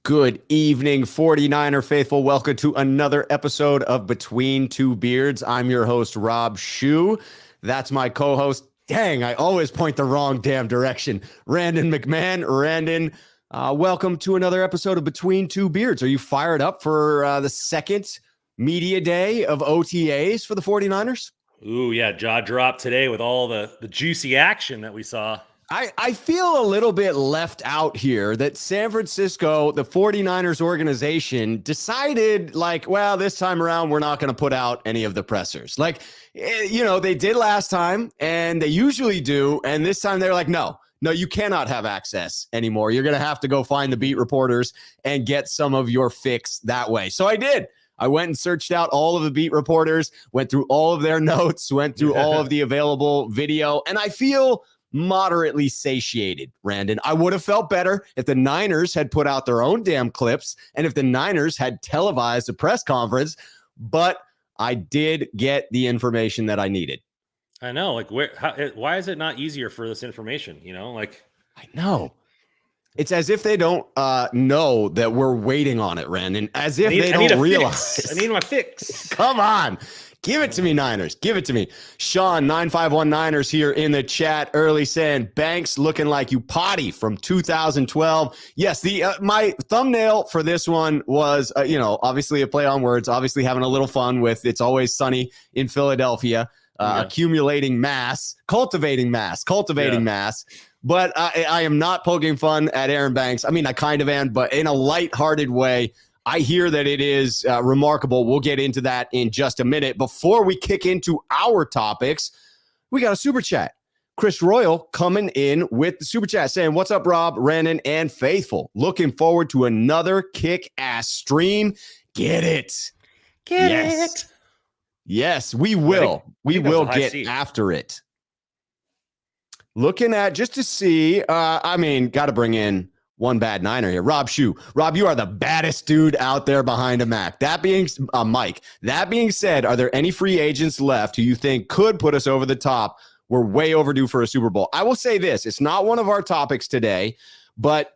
Good evening, 49er faithful. Welcome to another episode of Between Two Beards. I'm your host, Rob Schuh. That's my co-host. Dang, I always point the wrong damn direction. Randon McMahon. Randon, welcome to another episode of Between Two Beards. Are you fired up for the second media day of OTAs for the 49ers? Ooh, yeah, jaw drop today with all the juicy action that we saw. I feel a little bit left out here that San Francisco, the 49ers organization, decided this time around, we're not going to put out any of the pressers. They did last time and they usually do. And this time they're like, no, you cannot have access anymore. You're going to have to go find the beat reporters and get some of your fix that way. So I did. I went and searched out all of the beat reporters, went through all of their notes, went through all of the available video, and I feel moderately satiated, Randon. I would have felt better if the Niners had put out their own damn clips and if the Niners had televised a press conference, but I did get the information that I needed. I know, why is it not easier for this information? I know. It's as if they don't know that we're waiting on it, Randon. As if they don't realize. I need my fix. Come on. Give it to me, Niners. Give it to me. Sean, 951 Niners here in the chat early saying, Banks looking like you potty from 2012. Yes, my thumbnail for this one was, obviously a play on words, obviously having a little fun with It's Always Sunny in Philadelphia, accumulating mass, cultivating mass. But I am not poking fun at Aaron Banks. I mean, I kind of am, but in a lighthearted way. I hear that it is remarkable. We'll get into that in just a minute. Before we kick into our topics, we got a super chat. Chris Royal coming in with the super chat saying, what's up, Rob, Randon, and Faithful? Looking forward to another kick-ass stream. Get it. Get it. Yes, we will. We will get after it. Looking at just to see, got to bring in one bad Niner here. Rob Schuh. Rob, you are the baddest dude out there behind a Mack. Mike. That being said, are there any free agents left who you think could put us over the top? We're way overdue for a Super Bowl. I will say this. It's not one of our topics today, but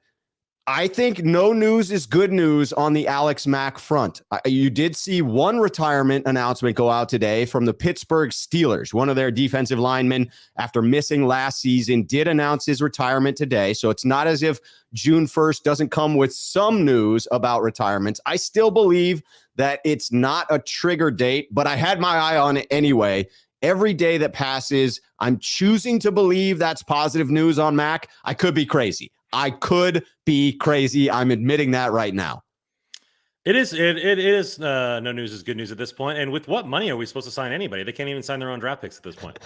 I think no news is good news on the Alex Mack front. You did see one retirement announcement go out today from the Pittsburgh Steelers. One of their defensive linemen, after missing last season, did announce his retirement today. So it's not as if June 1st doesn't come with some news about retirements. I still believe that it's not a trigger date, but I had my eye on it anyway. Every day that passes, I'm choosing to believe that's positive news on Mack. I could be crazy. I'm admitting that right now. It is no news is good news at this point. And with what money are we supposed to sign anybody? They can't even sign their own draft picks at this point.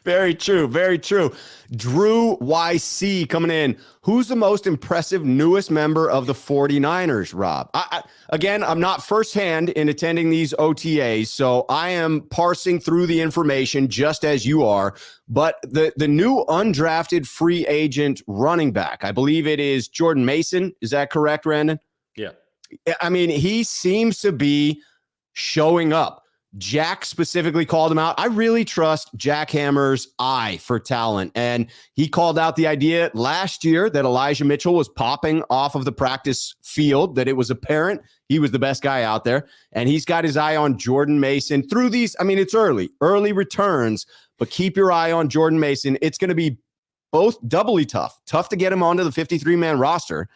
Very true. Very true. Drew YC coming in. Who's the most impressive newest member of the 49ers, Rob? I'm not firsthand in attending these OTAs, so I am parsing through the information just as you are. But the new undrafted free agent running back, I believe it is Jordan Mason. Is that correct, Randon? Yeah. I mean, he seems to be showing up. Jack specifically called him out. I really trust Jack Hammer's eye for talent. And he called out the idea last year that Elijah Mitchell was popping off of the practice field, that it was apparent he was the best guy out there. And he's got his eye on Jordan Mason through these. I mean, it's early returns, but keep your eye on Jordan Mason. It's going to be both doubly tough to get him onto the 53-man roster.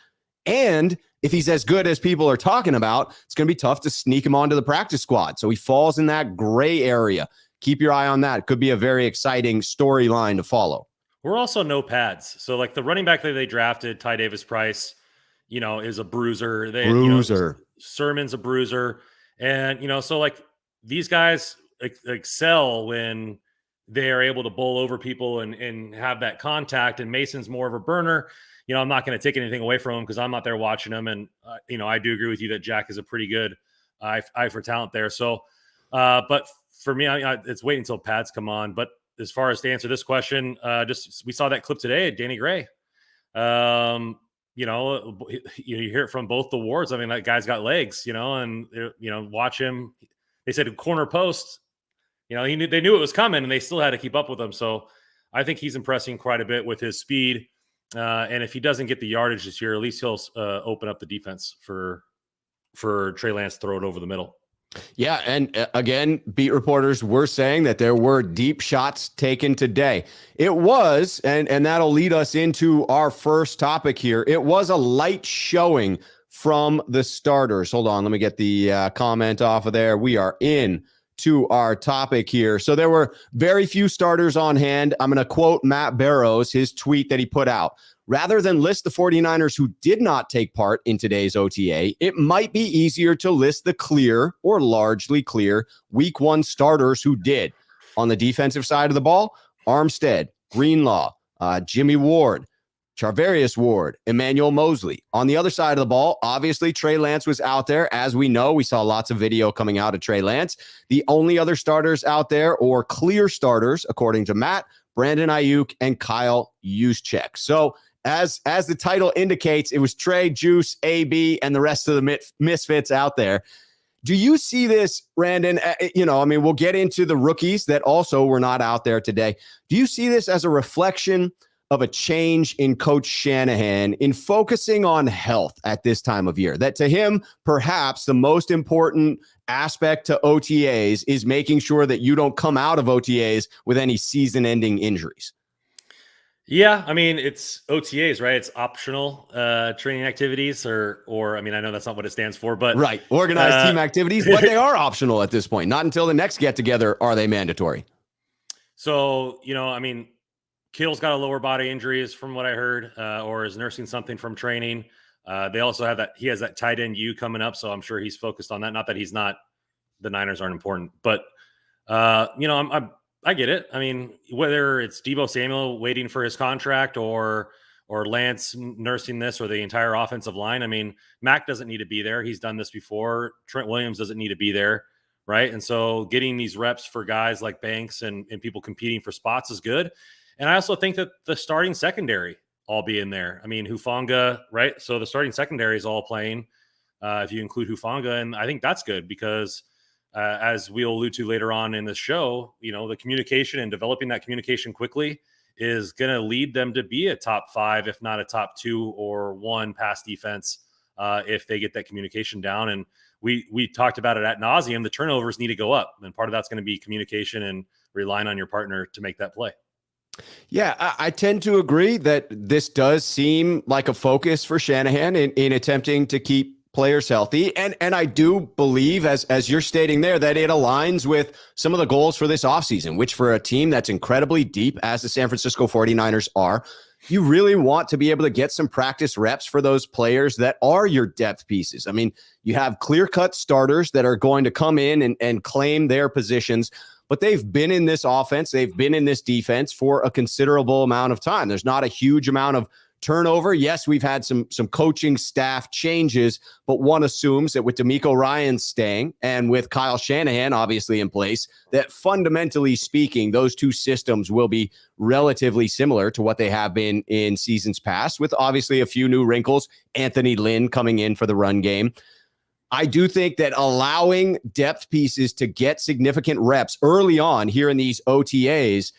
And if he's as good as people are talking about, it's going to be tough to sneak him onto the practice squad. So he falls in that gray area. Keep your eye on that. It could be a very exciting storyline to follow. We're also no pads. So like the running back that they drafted, Ty Davis Price, is a bruiser. Sermon's a bruiser. And, so like these guys excel when they are able to bowl over people and have that contact. And Mason's more of a burner. I'm not going to take anything away from him because I'm not there watching him. And, I do agree with you that Jack is a pretty good eye for talent there. So, but for me, it's waiting until pads come on. But as far as to answer this question, we saw that clip today at Danny Gray. You hear it from both the wards. I mean, that guy's got legs, and, watch him. They said corner post, they knew it was coming and they still had to keep up with him. So I think he's impressing quite a bit with his speed. And if he doesn't get the yardage this year, at least he'll open up the defense for Trey Lance to throw it over the middle. Yeah, and again, beat reporters were saying that there were deep shots taken today. It was, and that'll lead us into our first topic here. It was a light showing from the starters. Hold on, let me get the comment off of there. We are in to our topic here. So there were very few starters on hand. I'm going to quote Matt Barrows, his tweet that he put out. Rather than list the 49ers who did not take part in today's OTA, it might be easier to list the clear or largely clear week 1 starters who did. On the defensive side of the ball, Armstead, Greenlaw, Jimmy Ward, Charvarius Ward, Emmanuel Mosley. On the other side of the ball, obviously, Trey Lance was out there. As we know, we saw lots of video coming out of Trey Lance. The only other starters out there, or clear starters, according to Matt, Brandon Aiyuk and Kyle Juszczyk. So as the title indicates, it was Trey, Juice, AB, and the rest of the misfits out there. Do you see this, Randon? We'll get into the rookies that also were not out there today. Do you see this as a reflection of a change in Coach Shanahan in focusing on health at this time of year? That to him, perhaps the most important aspect to OTAs is making sure that you don't come out of OTAs with any season-ending injuries. Yeah, I mean, it's OTAs, right? It's optional training activities, or I mean, I know that's not what it stands for, but right, organized team activities, but they are optional at this point. Not until the next get-together are they mandatory. So, I mean, Kittle's got a lower body injuries from what I heard, or is nursing something from training. They also have he has that tight end U coming up, so I'm sure he's focused on that. Not that the Niners aren't important, but I get it. I mean, whether it's Deebo Samuel waiting for his contract or Lance nursing this or the entire offensive line, I mean, Mack doesn't need to be there. He's done this before. Trent Williams doesn't need to be there, right? And so getting these reps for guys like Banks and people competing for spots is good. And I also think that the starting secondary all be in there. I mean, Hufanga, right? So the starting secondary is all playing if you include Hufanga. And I think that's good because as we'll allude to later on in the show, the communication and developing that communication quickly is going to lead them to be a top 5, if not a top 2 or 1 pass defense if they get that communication down. And we talked about it ad nauseum. The turnovers need to go up. And part of that's going to be communication and relying on your partner to make that play. Yeah, I tend to agree that this does seem like a focus for Shanahan in attempting to keep players healthy. And I do believe, as you're stating there, that it aligns with some of the goals for this offseason, which for a team that's incredibly deep, as the San Francisco 49ers are, you really want to be able to get some practice reps for those players that are your depth pieces. I mean, you have clear-cut starters that are going to come in and claim their positions, but they've been in this offense, they've been in this defense for a considerable amount of time. There's not a huge amount of turnover. Yes, we've had some coaching staff changes, but one assumes that with DeMeco Ryans staying and with Kyle Shanahan obviously in place, that fundamentally speaking, those two systems will be relatively similar to what they have been in seasons past, with obviously a few new wrinkles. Anthony Lynn coming in for the run game. I do think that allowing depth pieces to get significant reps early on here in these OTAs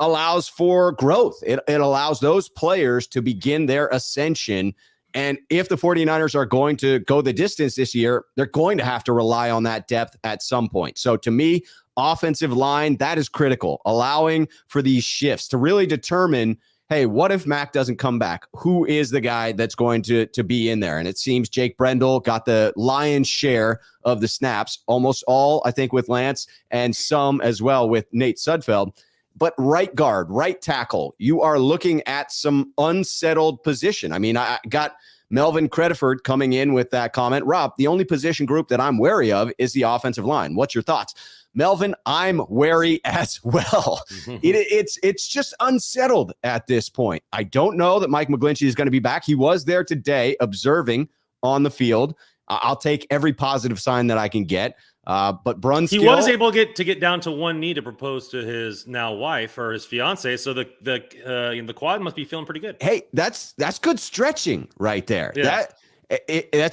allows for growth. It allows those players to begin their ascension. And if the 49ers are going to go the distance this year, they're going to have to rely on that depth at some point. So to me, offensive line, that is critical. Allowing for these shifts to really determine, hey, what if Mack doesn't come back? Who is the guy that's going to be in there? And it seems Jake Brendel got the lion's share of the snaps, almost all, I think, with Lance, and some as well with Nate Sudfeld. But right guard, right tackle, you are looking at some unsettled position. I mean, I got Melvin Crediford coming in with that comment. Rob, the only position group that I'm wary of is the offensive line. What's your thoughts? Melvin, I'm wary as well. It's just unsettled at this point. I don't know that Mike McGlinchey is going to be back. He was there today observing on the field. I'll take every positive sign that I can get. But Brunskill, he was able to get down to one knee to propose to his now wife or his fiance. So the quad must be feeling pretty good. Hey, that's good stretching right there. Yeah.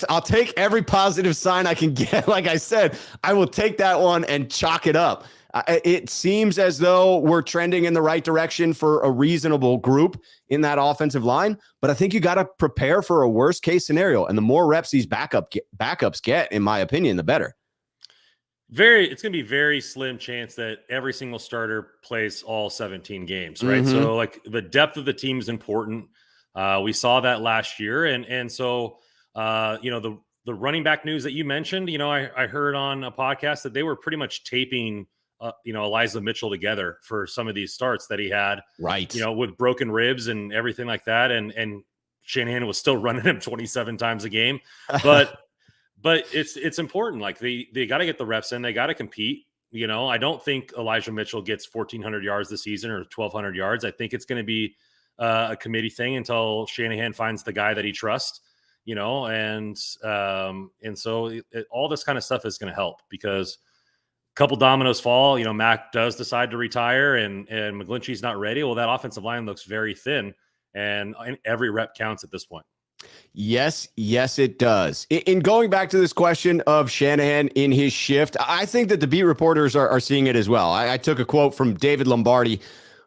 I'll take every positive sign I can get. Like I said, I will take that one and chalk it up. It seems as though we're trending in the right direction for a reasonable group in that offensive line, but I think you got to prepare for a worst case scenario. And the more reps these backups get, in my opinion, the better. It's going to be very slim chance that every single starter plays all 17 games, right? So like the depth of the team is important. We saw that last year. And so, the running back news that you mentioned, I heard on a podcast that they were pretty much taping, Elijah Mitchell together for some of these starts that he had, right? With broken ribs and everything like that. And Shanahan was still running him 27 times a game, but it's important. Like they got to get the reps in, they got to compete. I don't think Elijah Mitchell gets 1,400 yards this season or 1,200 yards. I think it's going to be a committee thing until Shanahan finds the guy that he trusts, and so all this kind of stuff is going to help because a couple dominoes fall, Mack does decide to retire and McGlinchey's not ready. Well, that offensive line looks very thin and every rep counts at this point. Yes, it does. In going back to this question of Shanahan in his shift, I think that the beat reporters are seeing it as well. I took a quote from David Lombardi,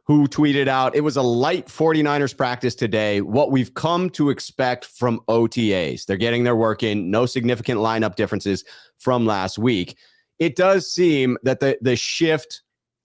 who tweeted out, "It was a light 49ers practice today, what we've come to expect from OTAs. They're getting their work in, no significant lineup differences from last week." It does seem that the shift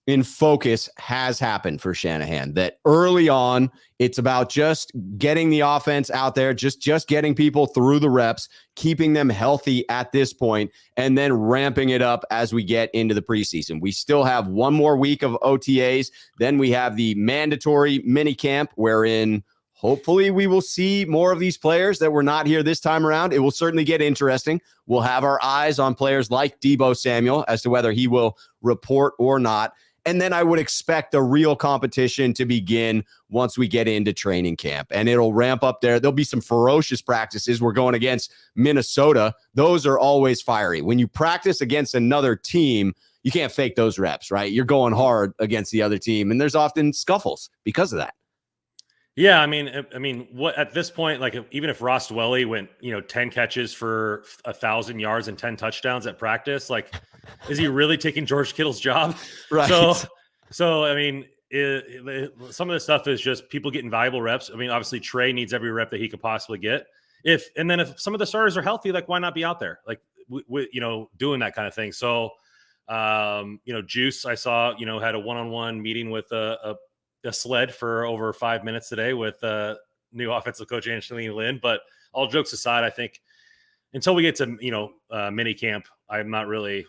in focus has happened for Shanahan, that early on, it's about just getting the offense out there, just getting people through the reps, keeping them healthy at this point, and then ramping it up as we get into the preseason. We still have one more week of OTAs. Then we have the mandatory mini camp wherein hopefully we will see more of these players that were not here this time around. It will certainly get interesting. We'll have our eyes on players like Deebo Samuel as to whether he will report or not. And then I would expect the real competition to begin once we get into training camp. And it'll ramp up there. There'll be some ferocious practices. We're going against Minnesota. Those are always fiery. When you practice against another team, you can't fake those reps, right? You're going hard against the other team. And there's often scuffles because of that. Yeah, I mean, what at this point, like even if Ross Dwelly went, 10 catches for 1,000 yards and 10 touchdowns at practice, like, is he really taking George Kittle's job? Right. So I mean, some of this stuff is just people getting valuable reps. I mean, obviously Trey needs every rep that he could possibly get. If some of the starters are healthy, like why not be out there, like doing that kind of thing? So, Juice, I saw, had a one-on-one meeting with a sled for over 5 minutes today with new offensive coach Anthony Lynn. But all jokes aside, I think until we get to mini camp, I'm not really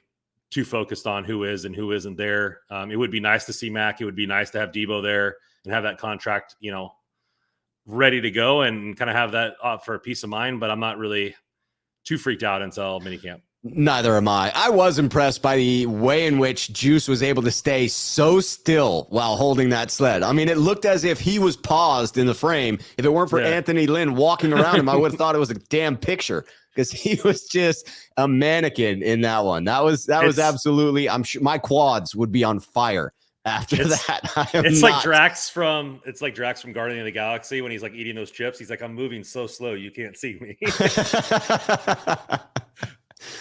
too focused on who is and who isn't there. It would be nice to see Mack. It would be nice to have Deebo there and have that contract ready to go and kind of have that for a peace of mind. But I'm not really too freaked out until mini camp. Neither am I. I was impressed by the way in which Juice was able to stay so still while holding that sled. I mean, it looked as if he was paused in the frame. If it weren't for Anthony Lynn walking around him, I would have thought it was a damn picture because he was just a mannequin in that one. That was absolutely, I'm sure my quads would be on fire after that. It's like Drax from Guardian of the Galaxy when he's like eating those chips. He's like, I'm moving so slow you can't see me.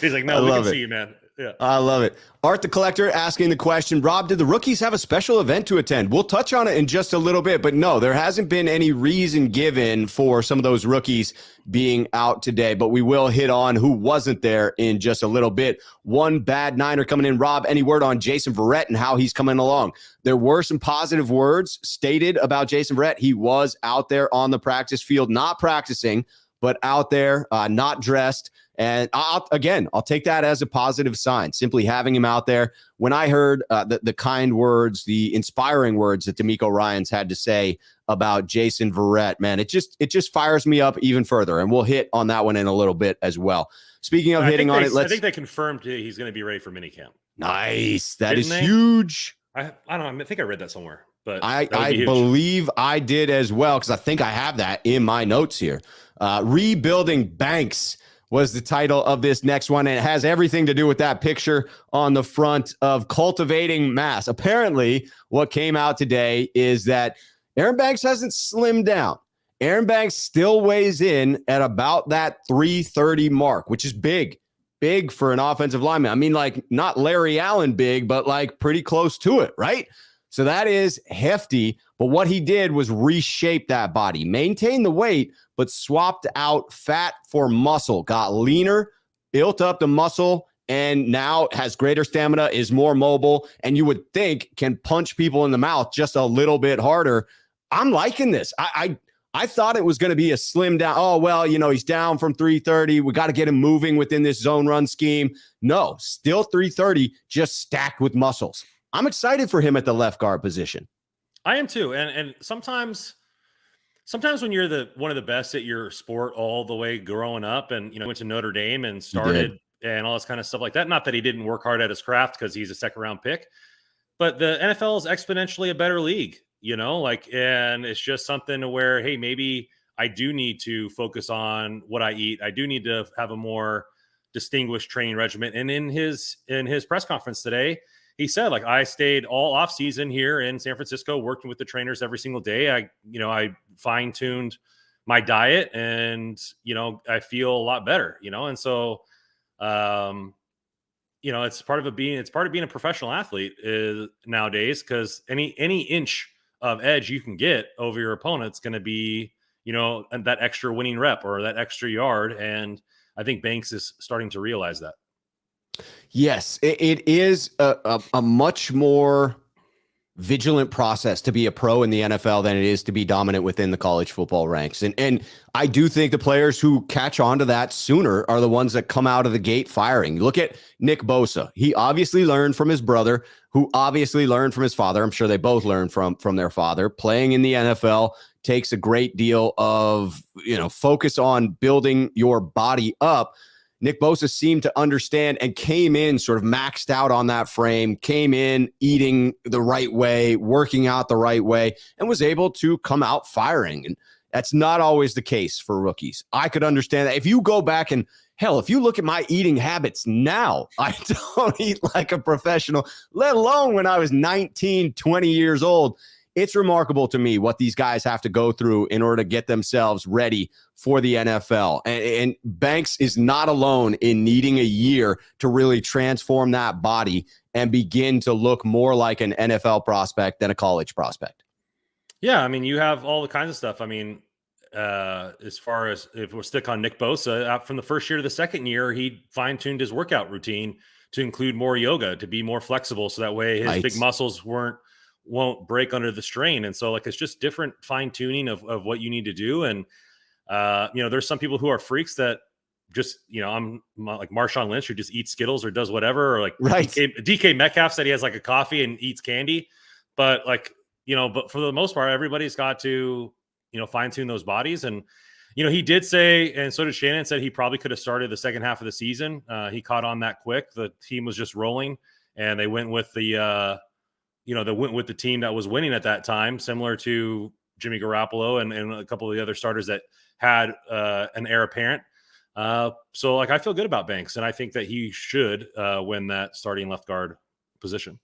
He's like, no, we can see you, man. Yeah, I love it. Art the Collector asking the question, Rob, did the rookies have a special event to attend? We'll touch on it in just a little bit, but no, there hasn't been any reason given for some of those rookies being out today, but we will hit on who wasn't there in just a little bit. One bad Niner coming in. Rob, any word on Jason Verrette and how he's coming along? There were some positive words stated about Jason Verrette. He was out there on the practice field, not practicing, but out there, not dressed. And I'll take that as a positive sign, simply having him out there. When I heard the kind words, the inspiring words that DeMeco Ryans had to say about Jason Verrette, man, it just fires me up even further. And we'll hit on that one in a little bit as well. Speaking of hitting on it, I think they confirmed he's going to be ready for minicamp. Nice. That is huge. I don't know. I think I read that somewhere. But I believe I did as well, because I think I have that in my notes here. Rebuilding Banks was the title of this next one, and it has everything to do with that picture on the front of cultivating mass. Apparently, what came out today is that Aaron Banks hasn't slimmed down. Aaron Banks still weighs in at about that 330 mark, which is big for an offensive lineman. I mean, like not Larry Allen big, but like pretty close to it, right? So that is hefty. But what he did was reshape that body, maintain the weight, but swapped out fat for muscle, got leaner, built up the muscle, and now has greater stamina, is more mobile, and you would think can punch people in the mouth just a little bit harder. I'm liking this. I thought it was going to be a slim down. Oh, well, he's down from 330. We got to get him moving within this zone run scheme. No, still 330, just stacked with muscles. I'm excited for him at the left guard position. I am too. And sometimes when you're one of the best at your sport all the way growing up and, went to Notre Dame and started and all this kind of stuff like that. Not that he didn't work hard at his craft because he's a second round pick, but the NFL is exponentially a better league. And it's just something to where, hey, maybe I do need to focus on what I eat. I do need to have a more distinguished training regimen. And in his press conference today, he said, like, I stayed all off season here in San Francisco, working with the trainers every single day. I fine tuned my diet and, I feel a lot better, and so, it's part of being a professional athlete nowadays, because any inch of edge you can get over your opponent's going to be, that extra winning rep or that extra yard. And I think Banks is starting to realize that. Yes, it is a much more vigilant process to be a pro in the NFL than it is to be dominant within the college football ranks. And I do think the players who catch on to that sooner are the ones that come out of the gate firing. Look at Nick Bosa. He obviously learned from his brother, who obviously learned from his father. I'm sure they both learned from their father. Playing in the NFL takes a great deal of, focus on building your body up. Nick Bosa seemed to understand and came in sort of maxed out on that frame, came in eating the right way, working out the right way, and was able to come out firing. And that's not always the case for rookies. I could understand that. If you go back and, hell, if you look at my eating habits now, I don't eat like a professional, let alone when I was 19, 20 years old. It's remarkable to me what these guys have to go through in order to get themselves ready for the NFL. And Banks is not alone in needing a year to really transform that body and begin to look more like an NFL prospect than a college prospect. Yeah, I mean, you have all the kinds of stuff. I mean, as far as if we'll stick on Nick Bosa, from the first year to the second year, he fine-tuned his workout routine to include more yoga, to be more flexible, so that way his big muscles won't break under the strain. And so, like, it's just different fine tuning of what you need to do. And, there's some people who are freaks that just, I'm like Marshawn Lynch, who just eats Skittles or does whatever, or like DK Metcalf said he has like a coffee and eats candy. But but for the most part, everybody's got to, fine tune those bodies. And, he did say, and so did Shanahan, said he probably could have started the second half of the season. He caught on that quick. The team was just rolling and they went with they went with the team that was winning at that time, similar to Jimmy Garoppolo and a couple of the other starters that had an heir apparent. So I feel good about Banks, and I think that he should win that starting left guard position.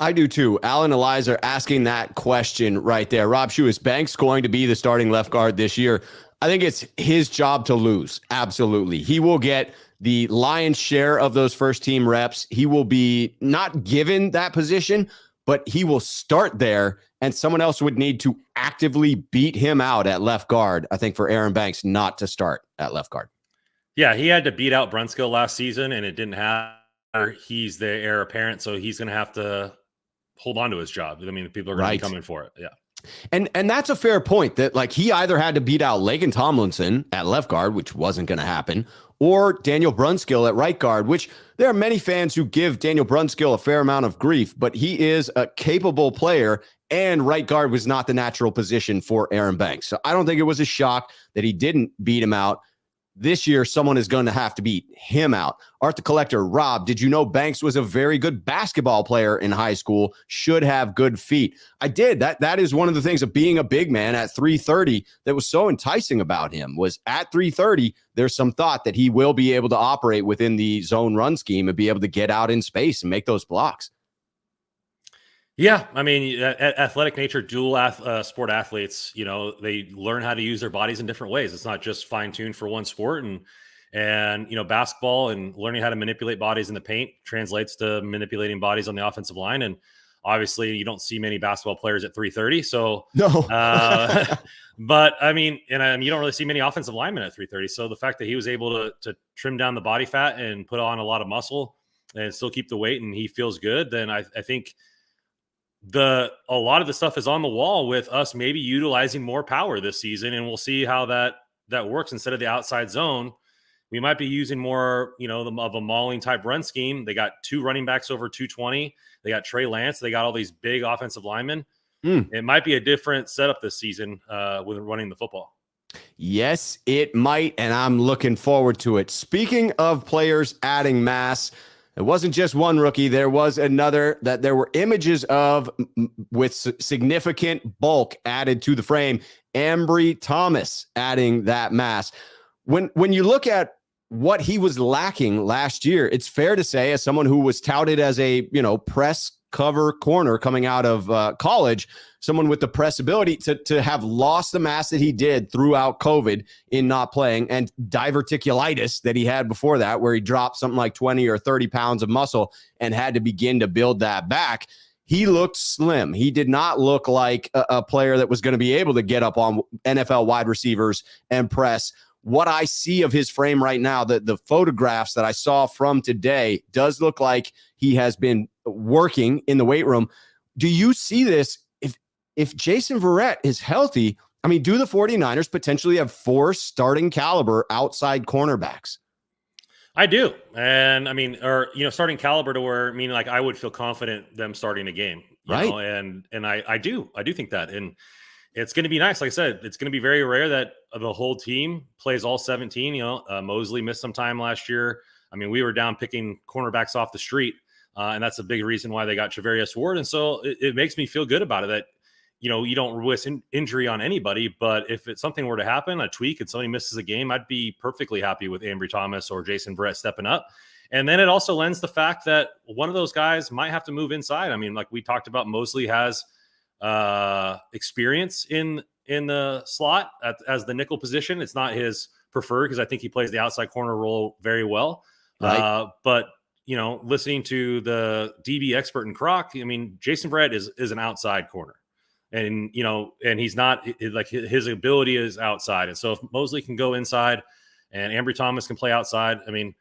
I do too. Alan Eliza asking that question right there. Rob Schuh, is Banks going to be the starting left guard this year? I think it's his job to lose. Absolutely. He will get the lion's share of those first team reps. He will be not given that position, but he will start there, and someone else would need to actively beat him out at left guard, I think, for Aaron Banks not to start at left guard. Yeah, he had to beat out Brunskill last season, and it didn't happen. He's the heir apparent, so he's going to have to hold on to his job. I mean, people are going to be coming for it. Yeah. And that's a fair point, that like he either had to beat out Laken Tomlinson at left guard, which wasn't going to happen, or Daniel Brunskill at right guard, which there are many fans who give Daniel Brunskill a fair amount of grief, but he is a capable player, and right guard was not the natural position for Aaron Banks. So I don't think it was a shock that he didn't beat him out. This year, someone is going to have to beat him out. Art the Collector, Rob, did you know Banks was a very good basketball player in high school? Should have good feet. I did. That is one of the things of being a big man at 330 that was so enticing about him, was at 330, there's some thought that he will be able to operate within the zone run scheme and be able to get out in space and make those blocks. Yeah, I mean, athletic nature, sport athletes, they learn how to use their bodies in different ways. It's not just fine tuned for one sport, and basketball and learning how to manipulate bodies in the paint translates to manipulating bodies on the offensive line. And obviously, you don't see many basketball players at 330. So No, but I mean, and you don't really see many offensive linemen at 330. So the fact that he was able to trim down the body fat and put on a lot of muscle and still keep the weight, and he feels good, then I think a lot of the stuff is on the wall with us maybe utilizing more power this season, and we'll see how that works. Instead of the outside zone, we might be using more, of a mauling type run scheme. They got 2 running backs over 220. They got Trey Lance. They got all these big offensive linemen. It might be a different setup this season with running the football. Yes, it might, and I'm looking forward to it. Speaking of players adding mass, it wasn't just one rookie. There was another that there were images of with significant bulk added to the frame. Ambry Thomas adding that mass. When you look at what he was lacking last year, it's fair to say, as someone who was touted as a press cover corner coming out of college, someone with the press ability to have lost the mass that he did throughout COVID in not playing, and diverticulitis that he had before that, where he dropped something like 20 or 30 pounds of muscle and had to begin to build that back. He looked slim. He did not look like a player that was going to be able to get up on NFL wide receivers and press. What I see of his frame right now, the photographs that I saw from today, does look like he has been working in the weight room. Do you see this? If Jason Verrette is healthy, I mean, do the 49ers potentially have 4 starting caliber outside cornerbacks? I do. And I mean, starting caliber to where, like I would feel confident them starting a game, right? And I do think that. And it's going to be nice. Like I said, it's going to be very rare that the whole team plays all 17. Mosley missed some time last year. I mean, we were down picking cornerbacks off the street, and that's a big reason why they got Charvarius Ward. And so it makes me feel good about it that, you don't risk injury on anybody. But if it's something were to happen, a tweak, and somebody misses a game, I'd be perfectly happy with Ambry Thomas or Jason Verrette stepping up. And then it also lends the fact that one of those guys might have to move inside. I mean, like we talked about, Mosley has experience in the slot as the nickel position. It's not his preferred, because I think he plays the outside corner role very well. Right. But listening to the DB expert in Croc, I mean, Jason Verrette is an outside corner, and and he's not like his ability is outside. And so if Mosley can go inside and Ambry Thomas can play outside, I mean,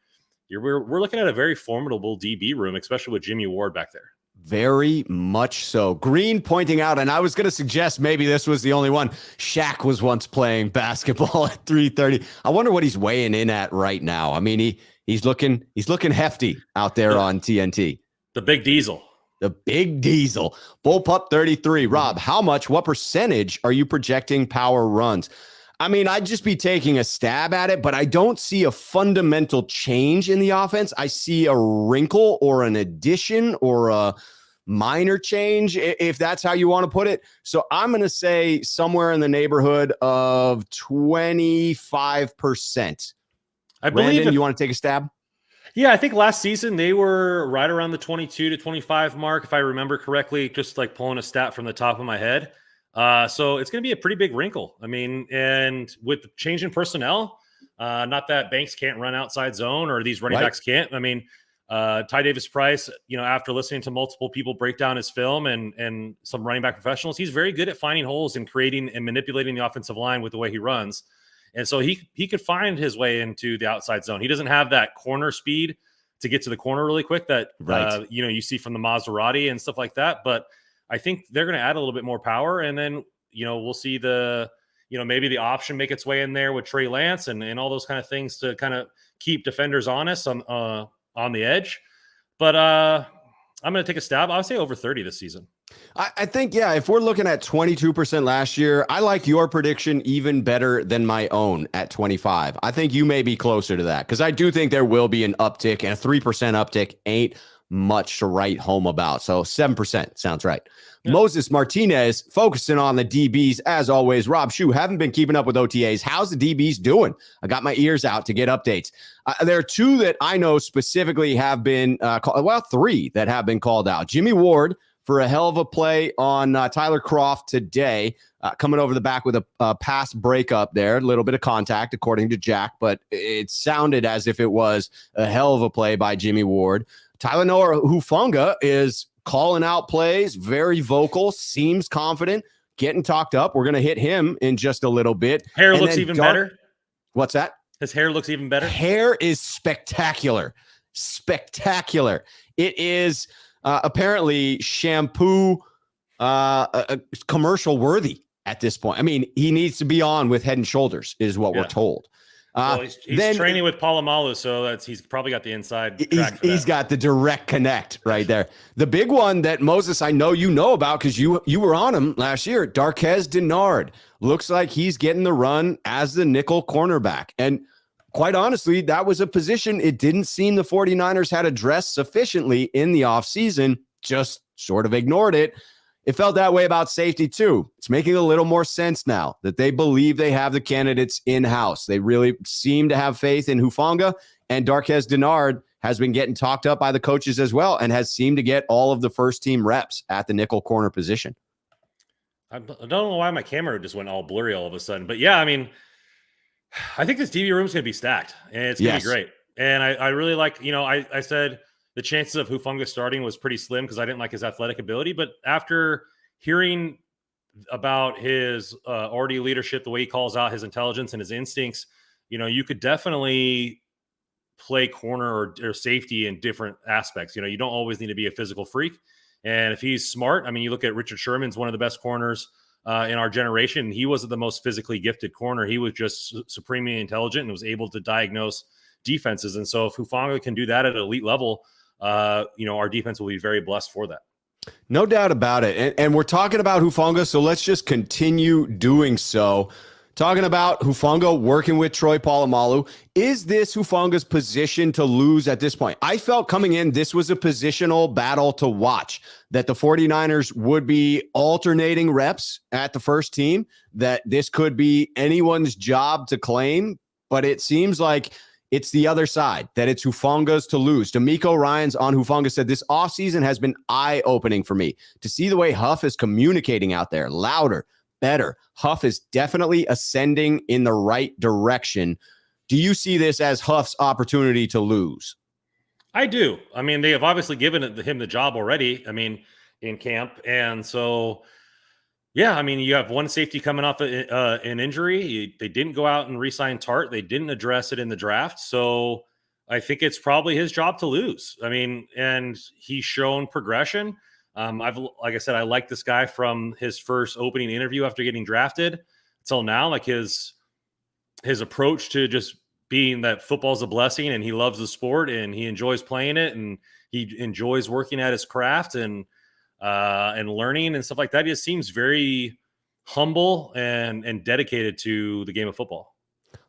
we're looking at a very formidable DB room, especially with Jimmy Ward back there. Very much so. Green pointing out, and I was going to suggest maybe this was the only one. Shaq was once playing basketball at 330. I wonder what he's weighing in at right now. I mean, he's looking hefty out there on TNT. The big diesel. The big diesel. Bullpup 33. Rob, what percentage are you projecting power runs? I mean, I'd just be taking a stab at it, but I don't see a fundamental change in the offense. I see a wrinkle or an addition or a minor change, if that's how you want to put it. So I'm going to say somewhere in the neighborhood of 25%. I believe. Randon, you want to take a stab? Yeah, I think last season they were right around the 22 to 25 mark, if I remember correctly, just like pulling a stat from the top of my head. So it's going to be a pretty big wrinkle. I mean, and with the change in personnel, not that Banks can't run outside zone or these running backs can't. I mean, Ty Davis-Price, after listening to multiple people break down his film and some running back professionals, he's very good at finding holes and creating and manipulating the offensive line with the way he runs. And so he could find his way into the outside zone. He doesn't have that corner speed to get to the corner really quick that, you see from the Maserati and stuff like that. But I think they're going to add a little bit more power. And then, we'll see maybe the option make its way in there with Trey Lance and all those kind of things to kind of keep defenders honest on the edge. But I'm going to take a stab. I would say over 30 this season. I think, if we're looking at 22% last year, I like your prediction even better than my own at 25. I think you may be closer to that, because I do think there will be an uptick, and a 3% uptick ain't much to write home about. So 7% sounds right. Yeah. Moses Martinez focusing on the DBs as always. Rob Schuh, haven't been keeping up with OTAs. How's the DBs doing? I got my ears out to get updates. There are 2 that I know specifically have been 3 that have been called out. Jimmy Ward for a hell of a play on Tyler Kroft today, coming over the back with a pass breakup there. A little bit of contact, according to Jack, but it sounded as if it was a hell of a play by Jimmy Ward. Tyler Hufanga is calling out plays, very vocal, seems confident, getting talked up. We're going to hit him in just a little bit. Hair looks even better. What's that? His hair looks even better. Hair is spectacular. Spectacular. It is apparently shampoo commercial worthy at this point. I mean, he needs to be on with Head and Shoulders is what we're told. Well, he's training with Palomalu, so he's probably got the inside. He's got the direct connect right there. The big one that Moses, I know you know about because you were on him last year. Darqueze Dennard looks like he's getting the run as the nickel cornerback. And quite honestly, that was a position it didn't seem the 49ers had addressed sufficiently in the offseason, just sort of ignored it. It felt that way about safety too. It's making a little more sense now that they believe they have the candidates in-house. They really seem to have faith in Hufanga, and Darqueze Dennard has been getting talked up by the coaches as well and has seemed to get all of the first team reps at the nickel corner position. I don't know why my camera just went all blurry all of a sudden, but yeah, I mean, I think this TV room is going to be stacked and it's going to be great. And I really like, I said the chances of Hufanga starting was pretty slim because I didn't like his athletic ability. But after hearing about his already leadership, the way he calls out his intelligence and his instincts, you could definitely play corner or safety in different aspects. You don't always need to be a physical freak. And if he's smart, I mean, you look at Richard Sherman's one of the best corners in our generation. He wasn't the most physically gifted corner. He was just supremely intelligent and was able to diagnose defenses. And so if Hufanga can do that at an elite level, our defense will be very blessed for that. No doubt about it. And we're talking about Hufanga, so let's just continue doing so. Talking about Hufanga working with Troy Polamalu. Is this Hufanga's position to lose at this point? I felt coming in, this was a positional battle to watch, that the 49ers would be alternating reps at the first team, that this could be anyone's job to claim, but it seems like it's the other side, that it's Hufanga's to lose. DeMeco Ryans on Hufanga said, this offseason has been eye-opening for me to see the way Huff is communicating out there, louder, better. Huff is definitely ascending in the right direction. Do you see this as Huff's opportunity to lose? I do. I mean, they have obviously given him the job already, in camp. And so, yeah, I mean, you have one safety coming off an injury. They didn't go out and re-sign Tart. They didn't address it in the draft. So I think it's probably his job to lose. I mean, and he's shown progression. Like I said, I like this guy from his first opening interview after getting drafted till now. Like his approach to just being that football's a blessing and he loves the sport and he enjoys playing it and he enjoys working at his craft and learning and stuff like that. He just seems very humble and dedicated to the game of football.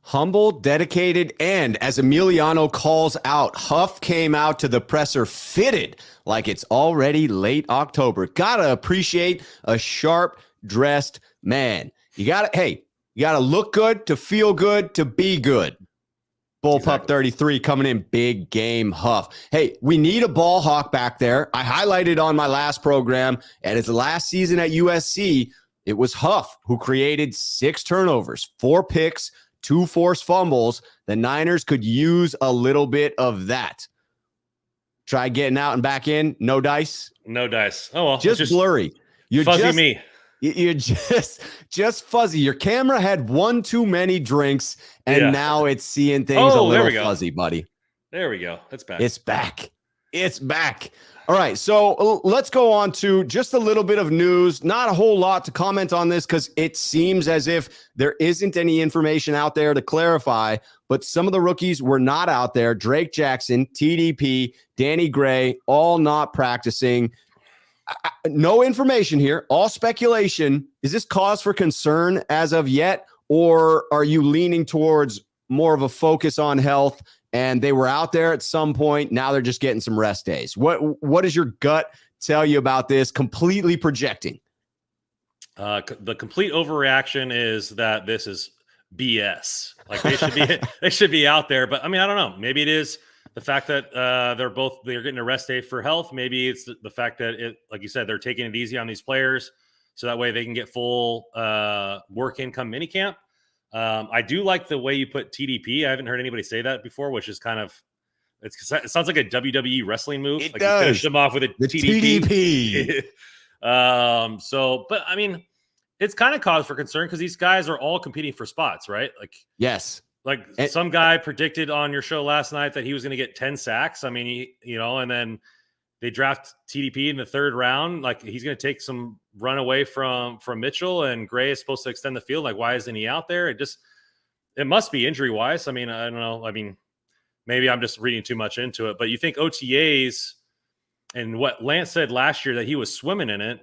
Humble, dedicated, and as Emiliano calls out, Huff came out to the presser fitted like it's already late October. Gotta appreciate a sharp-dressed man. You gotta look good to feel good to be good. Bullpup 33 coming in, big game Huff. Hey, we need a ball hawk back there. I highlighted on my last program, and it's the last season at USC, it was Huff who created 6 turnovers, 4 picks, 2 forced fumbles. The Niners could use a little bit of that. Try getting out and back in. No dice. No dice. Oh, well. Just blurry. You're fuzzy me. You're just fuzzy. Your camera had one too many drinks, and now it's seeing things a little fuzzy, buddy. There we go. It's back. It's back. It's back. All right, so let's go on to just a little bit of news. Not a whole lot to comment on this because it seems as if there isn't any information out there to clarify, but some of the rookies were not out there. Drake Jackson, TDP, Danny Gray, all not practicing. No information here, all speculation. Is this cause for concern as of yet, or are you leaning towards more of a focus on health and they were out there at some point, now they're just getting some rest days? What does your gut tell you about this? Completely projecting. The complete overreaction is that this is BS. Like they should be out there, but I mean, I don't know. Maybe it is the fact that they're getting a rest day for health. Maybe it's the fact that like you said, they're taking it easy on these players, so that way they can get full work income minicamp. I do like the way you put TDP. I haven't heard anybody say that before, which is kind of it sounds like a WWE wrestling move. It like does. You finish them off with the TDP. But I mean, it's kind of cause for concern because these guys are all competing for spots, right? Like, yes. Like some guy predicted on your show last night that he was going to get 10 sacks. I mean, and then they draft TDP in the third round. Like he's going to take some run away from Mitchell, and Gray is supposed to extend the field. Like, why isn't he out there? It must be injury wise. I mean, I don't know. I mean, maybe I'm just reading too much into it, but you think OTAs and what Lance said last year that he was swimming in it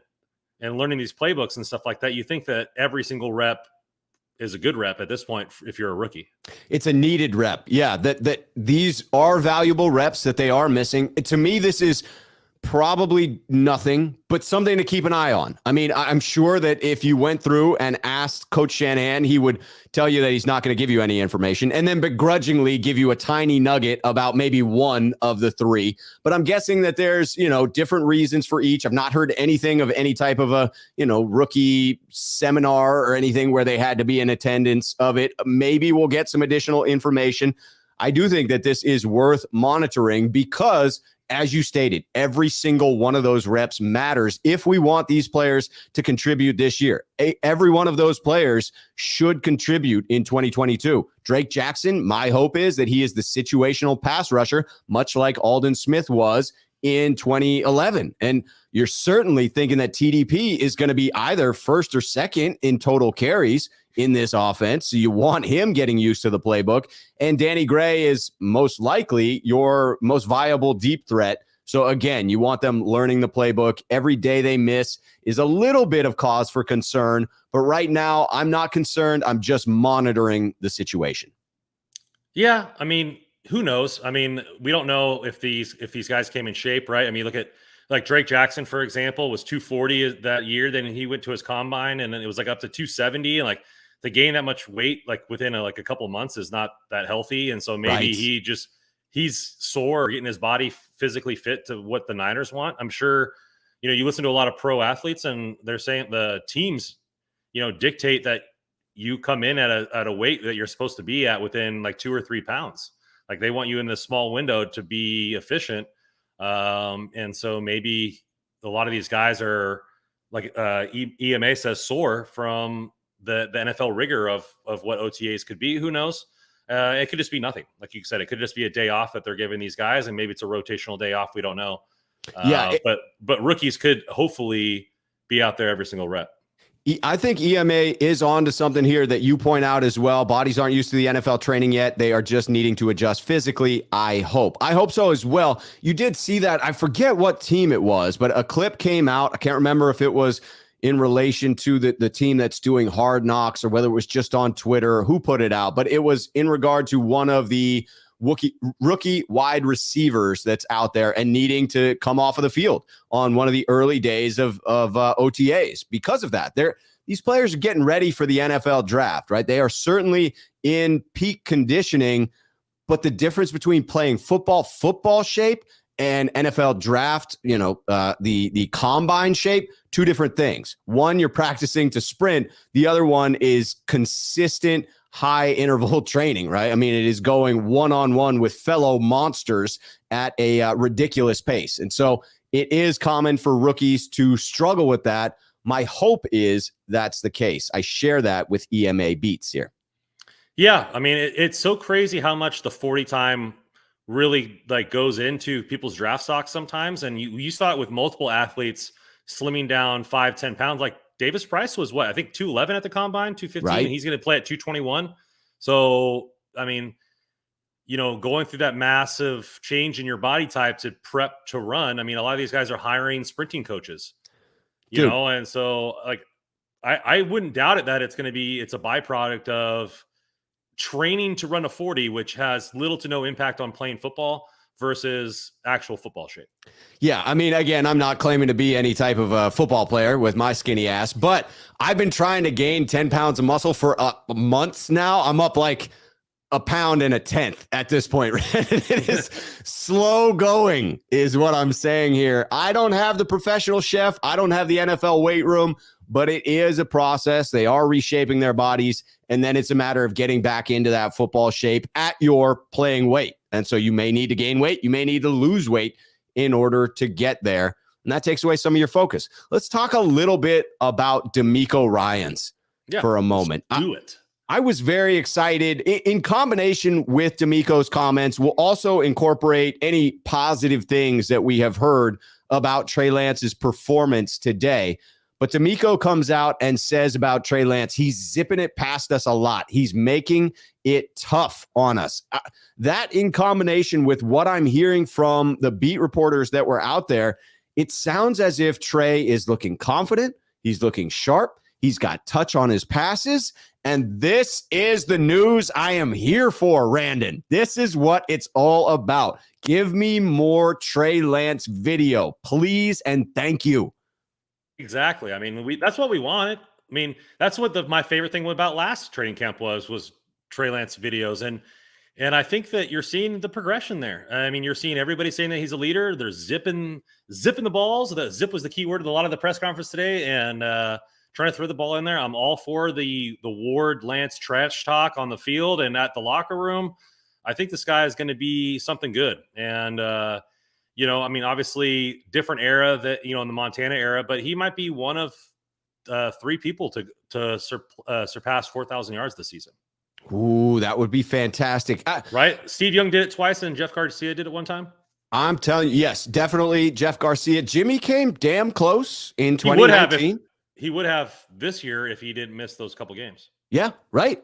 and learning these playbooks and stuff like that. You think that every single rep is a good rep at this point if you're a rookie. It's a needed rep. Yeah, that these are valuable reps that they are missing. To me, this is probably nothing, but something to keep an eye on. I mean, I'm sure that if you went through and asked Coach Shanahan, he would tell you that he's not going to give you any information and then begrudgingly give you a tiny nugget about maybe one of the three. But I'm guessing that there's, different reasons for each. I've not heard anything of any type of a, rookie seminar or anything where they had to be in attendance of it. Maybe we'll get some additional information. I do think that this is worth monitoring because, as you stated, every single one of those reps matters if we want these players to contribute this year. Every one of those players should contribute in 2022. Drake Jackson, my hope is that he is the situational pass rusher, much like Aldon Smith was in 2011. And you're certainly thinking that TDP is going to be either first or second in total carries in this offense. So you want him getting used to the playbook. And Danny Gray is most likely your most viable deep threat. So again, you want them learning the playbook. Every day they miss is a little bit of cause for concern. But right now, I'm not concerned. I'm just monitoring the situation. Yeah, I mean, who knows? I mean, we don't know if these guys came in shape, right? I mean, look at like Drake Jackson, for example, was 240 that year. Then he went to his combine and then it was like up to 270. And like to gain that much weight, like within a couple months is not that healthy. And so maybe he's sore or getting his body physically fit to what the Niners want. I'm sure, you listen to a lot of pro athletes and they're saying the teams, dictate that you come in at a weight that you're supposed to be at within like 2 or 3 pounds. Like they want you in this small window to be efficient. And so maybe a lot of these guys are like EMA says sore from the NFL rigor of what OTAs could be. Who knows? It could just be nothing. Like you said, it could just be a day off that they're giving these guys, and maybe it's a rotational day off. We don't know. But rookies could hopefully be out there every single rep. I think EMA is on to something here that you point out as well. Bodies aren't used to the NFL training yet. They are just needing to adjust physically. I hope so as well. You did see that. I forget what team it was, but a clip came out. I can't remember if it was in relation to the team that's doing Hard Knocks or whether it was just on Twitter or who put it out, but it was in regard to one of the rookie wide receivers that's out there and needing to come off of the field on one of the early days of OTAs. Because of that, these players are getting ready for the NFL draft, right? They are certainly in peak conditioning, but the difference between playing football shape and NFL draft, the combine shape, two different things. One, you're practicing to sprint. The other one is consistent high interval training, right? I mean, it is going one-on-one with fellow monsters at a ridiculous pace. And so it is common for rookies to struggle with that. My hope is that's the case. I share that with EMA Beats here. Yeah. I mean, it's so crazy how much the 40 time really goes into people's draft stocks sometimes. And you saw it with multiple athletes slimming down 5-10 pounds. Like Davis Price was what? I think 211 at the combine, 215, right. And he's going to play at 221. So, I mean, going through that massive change in your body type to prep to run. I mean, a lot of these guys are hiring sprinting coaches, and so I wouldn't doubt it that it's a byproduct of training to run a 40, which has little to no impact on playing football versus actual football shape. Yeah, I mean, again, I'm not claiming to be any type of a football player with my skinny ass, but I've been trying to gain 10 pounds of muscle for months now. I'm up a pound and a tenth at this point. It is slow going is what I'm saying here. I don't have the professional chef. I don't have the NFL weight room, but it is a process. They are reshaping their bodies. And then it's a matter of getting back into that football shape at your playing weight. And so you may need to gain weight. You may need to lose weight in order to get there. And that takes away some of your focus. Let's talk a little bit about DeMeco Ryans for a moment. Do it. I was very excited. In combination with DeMeco's comments, we'll also incorporate any positive things that we have heard about Trey Lance's performance today. But DeMeco comes out and says about Trey Lance, he's zipping it past us a lot. He's making it tough on us. That in combination with what I'm hearing from the beat reporters that were out there, it sounds as if Trey is looking confident. He's looking sharp. He's got touch on his passes. And this is the news I am here for, Randon. This is what it's all about. Give me more Trey Lance video, please, and thank you. Exactly. I mean, that's what we wanted. I mean, that's what my favorite thing about last training camp was Trey Lance videos. And I think that you're seeing the progression there. I mean, you're seeing everybody saying that he's a leader. They're zipping the balls. The zip was the key word in a lot of the press conference today. And trying to throw the ball in there. I'm all for the Ward Lance trash talk on the field and at the locker room. I think this guy is going to be something good. And, I mean, obviously different era that, in the Montana era, but he might be one of 3 people to surpass 4,000 yards this season. Ooh, that would be fantastic. Right? Steve Young did it twice and Jeff Garcia did it one time. I'm telling you, yes, definitely Jeff Garcia. Jimmy came damn close in 2019. He would have this year if he didn't miss those couple games. Yeah, right.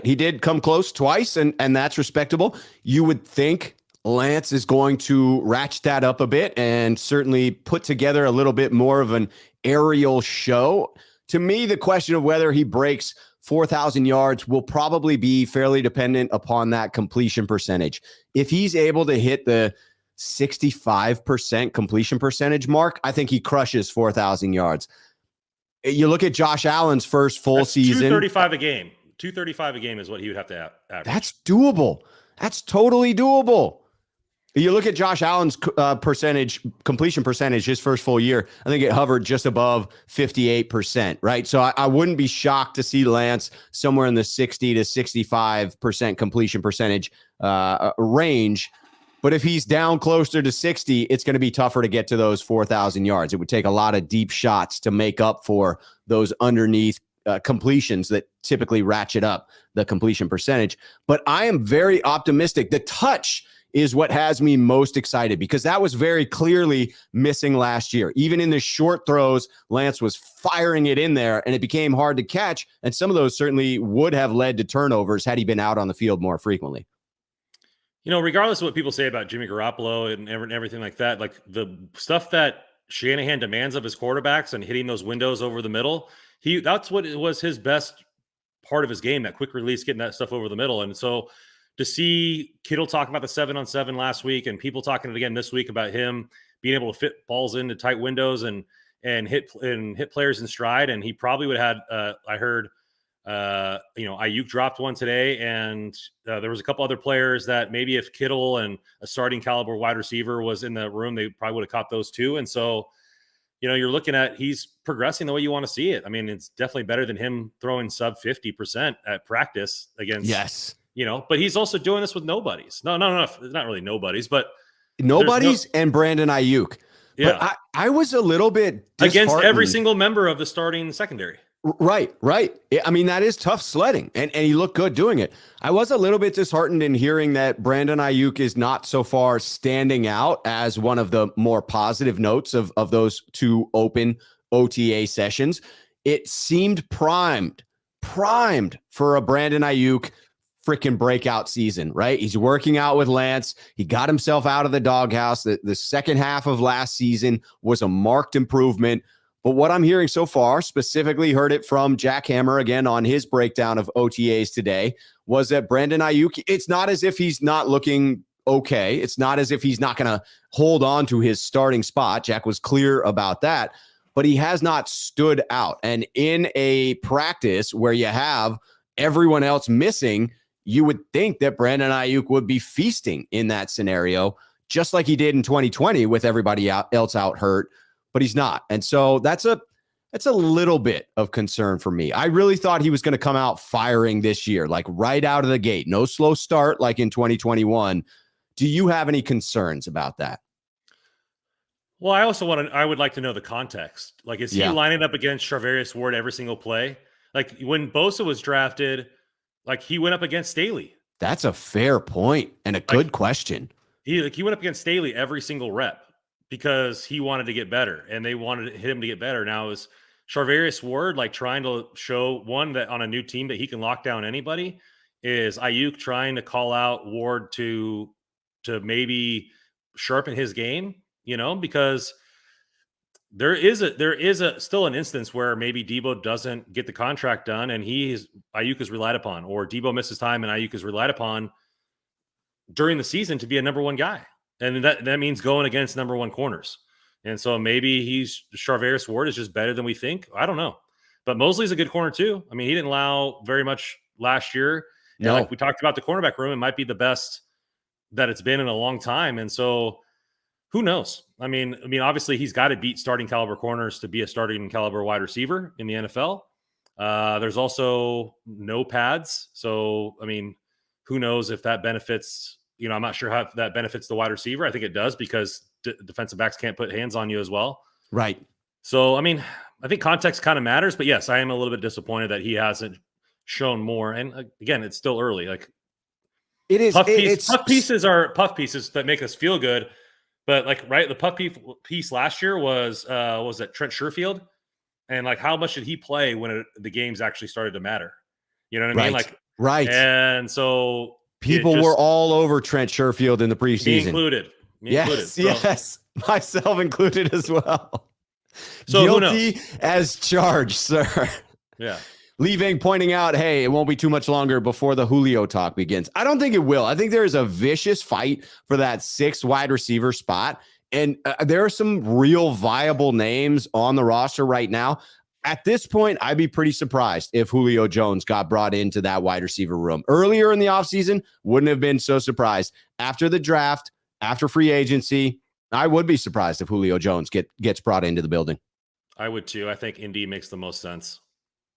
He did come close twice, and that's respectable. You would think Lance is going to ratchet that up a bit and certainly put together a little bit more of an aerial show. To me, the question of whether he breaks 4,000 yards will probably be fairly dependent upon that completion percentage. If he's able to hit the 65% completion percentage mark, I think he crushes 4,000 yards. You look at Josh Allen's first full season. 235 a game. 235 a game is what he would have to average. That's doable. That's totally doable. You look at Josh Allen's completion percentage, his first full year, I think it hovered just above 58%, right? So I wouldn't be shocked to see Lance somewhere in the 60 to 65% completion percentage range. But if he's down closer to 60, it's going to be tougher to get to those 4,000 yards. It would take a lot of deep shots to make up for those underneath completions that typically ratchet up the completion percentage. But I am very optimistic. The touch is what has me most excited because that was very clearly missing last year. Even in the short throws, Lance was firing it in there and it became hard to catch. And some of those certainly would have led to turnovers had he been out on the field more frequently. Regardless of what people say about Jimmy Garoppolo and everything like that, like the stuff that Shanahan demands of his quarterbacks and hitting those windows over the middle, that's what it was his best part of his game, that quick release, getting that stuff over the middle. And so to see Kittle talk about the 7-on-7 last week and people talking again this week about him being able to fit balls into tight windows and hit players in stride. And he probably would have had, I heard, Aiyuk dropped one today, and there was a couple other players that maybe if Kittle and a starting caliber wide receiver was in the room, they probably would have caught those too. And so, you're looking at he's progressing the way you want to see it. I mean, it's definitely better than him throwing sub 50% at practice against. Yes. But he's also doing this with nobodies. No, it's not really nobodies, but nobodies and Brandon Aiyuk. Yeah, but I was a little bit against every single member of the starting secondary. Right. I mean, that is tough sledding, and he looked good doing it. I was a little bit disheartened in hearing that Brandon Aiyuk is not so far standing out as one of the more positive notes of those 2 open OTA sessions. It seemed primed for a Brandon Aiyuk freaking breakout season, right? He's working out with Lance. He got himself out of the doghouse. The second half of last season was a marked improvement. But what I'm hearing so far, specifically heard it from Jack Hammer again on his breakdown of OTAs today, was that Brandon Aiyuk, it's not as if he's not looking okay. It's not as if he's not going to hold on to his starting spot. Jack was clear about that, but he has not stood out. And in a practice where you have everyone else missing, you would think that Brandon Aiyuk would be feasting in that scenario, just like he did in 2020 with everybody else out hurt, but he's not. And so that's a little bit of concern for me. I really thought he was going to come out firing this year, like right out of the gate. No slow start like in 2021. Do you have any concerns about that? Well, I would like to know the context. Like, is he lining up against Charvarius Ward every single play? Like when Bosa was drafted, like he went up against Staley. That's a fair point and a good question. He went up against Staley every single rep because he wanted to get better and they wanted him to get better. Now is Charvarius Ward like trying to show one that on a new team that he can lock down anybody? Is Aiyuk trying to call out Ward to maybe sharpen his game? You know, because there is still an instance where maybe Debo doesn't get the contract done and Aiyuk is relied upon, or Debo misses time and Aiyuk is relied upon during the season to be a number one guy. And that means going against number one corners. And so maybe Charvarius Ward is just better than we think. I don't know. But Mosley's a good corner too. I mean, he didn't allow very much last year. No. And like we talked about the cornerback room, it might be the best that it's been in a long time. And so who knows? I mean, obviously he's got to beat starting caliber corners to be a starting caliber wide receiver in the NFL. There's also no pads. So, I mean, who knows if that benefits, I'm not sure how that benefits the wide receiver. I think it does because defensive backs can't put hands on you as well. Right. So, I mean, I think context kind of matters, but yes, I am a little bit disappointed that he hasn't shown more. And again, it's still early. Like it is. Puff pieces are puff pieces that make us feel good. But like, right, the puck piece last year was it Trent Sherfield? And like, how much did he play when the games actually started to matter? You know what I mean? Like, right. And so people were all over Trent Sherfield in the preseason. Me included. Yes. Myself included as well. So guilty as charged, sir. Yeah. Leaving, pointing out, hey, it won't be too much longer before the Julio talk begins. I don't think it will. I think there is a vicious fight for that 6th wide receiver spot. And there are some real viable names on the roster right now. At this point, I'd be pretty surprised if Julio Jones got brought into that wide receiver room. Earlier in the offseason, wouldn't have been so surprised. After the draft, after free agency, I would be surprised if Julio Jones gets brought into the building. I would too. I think Indy makes the most sense.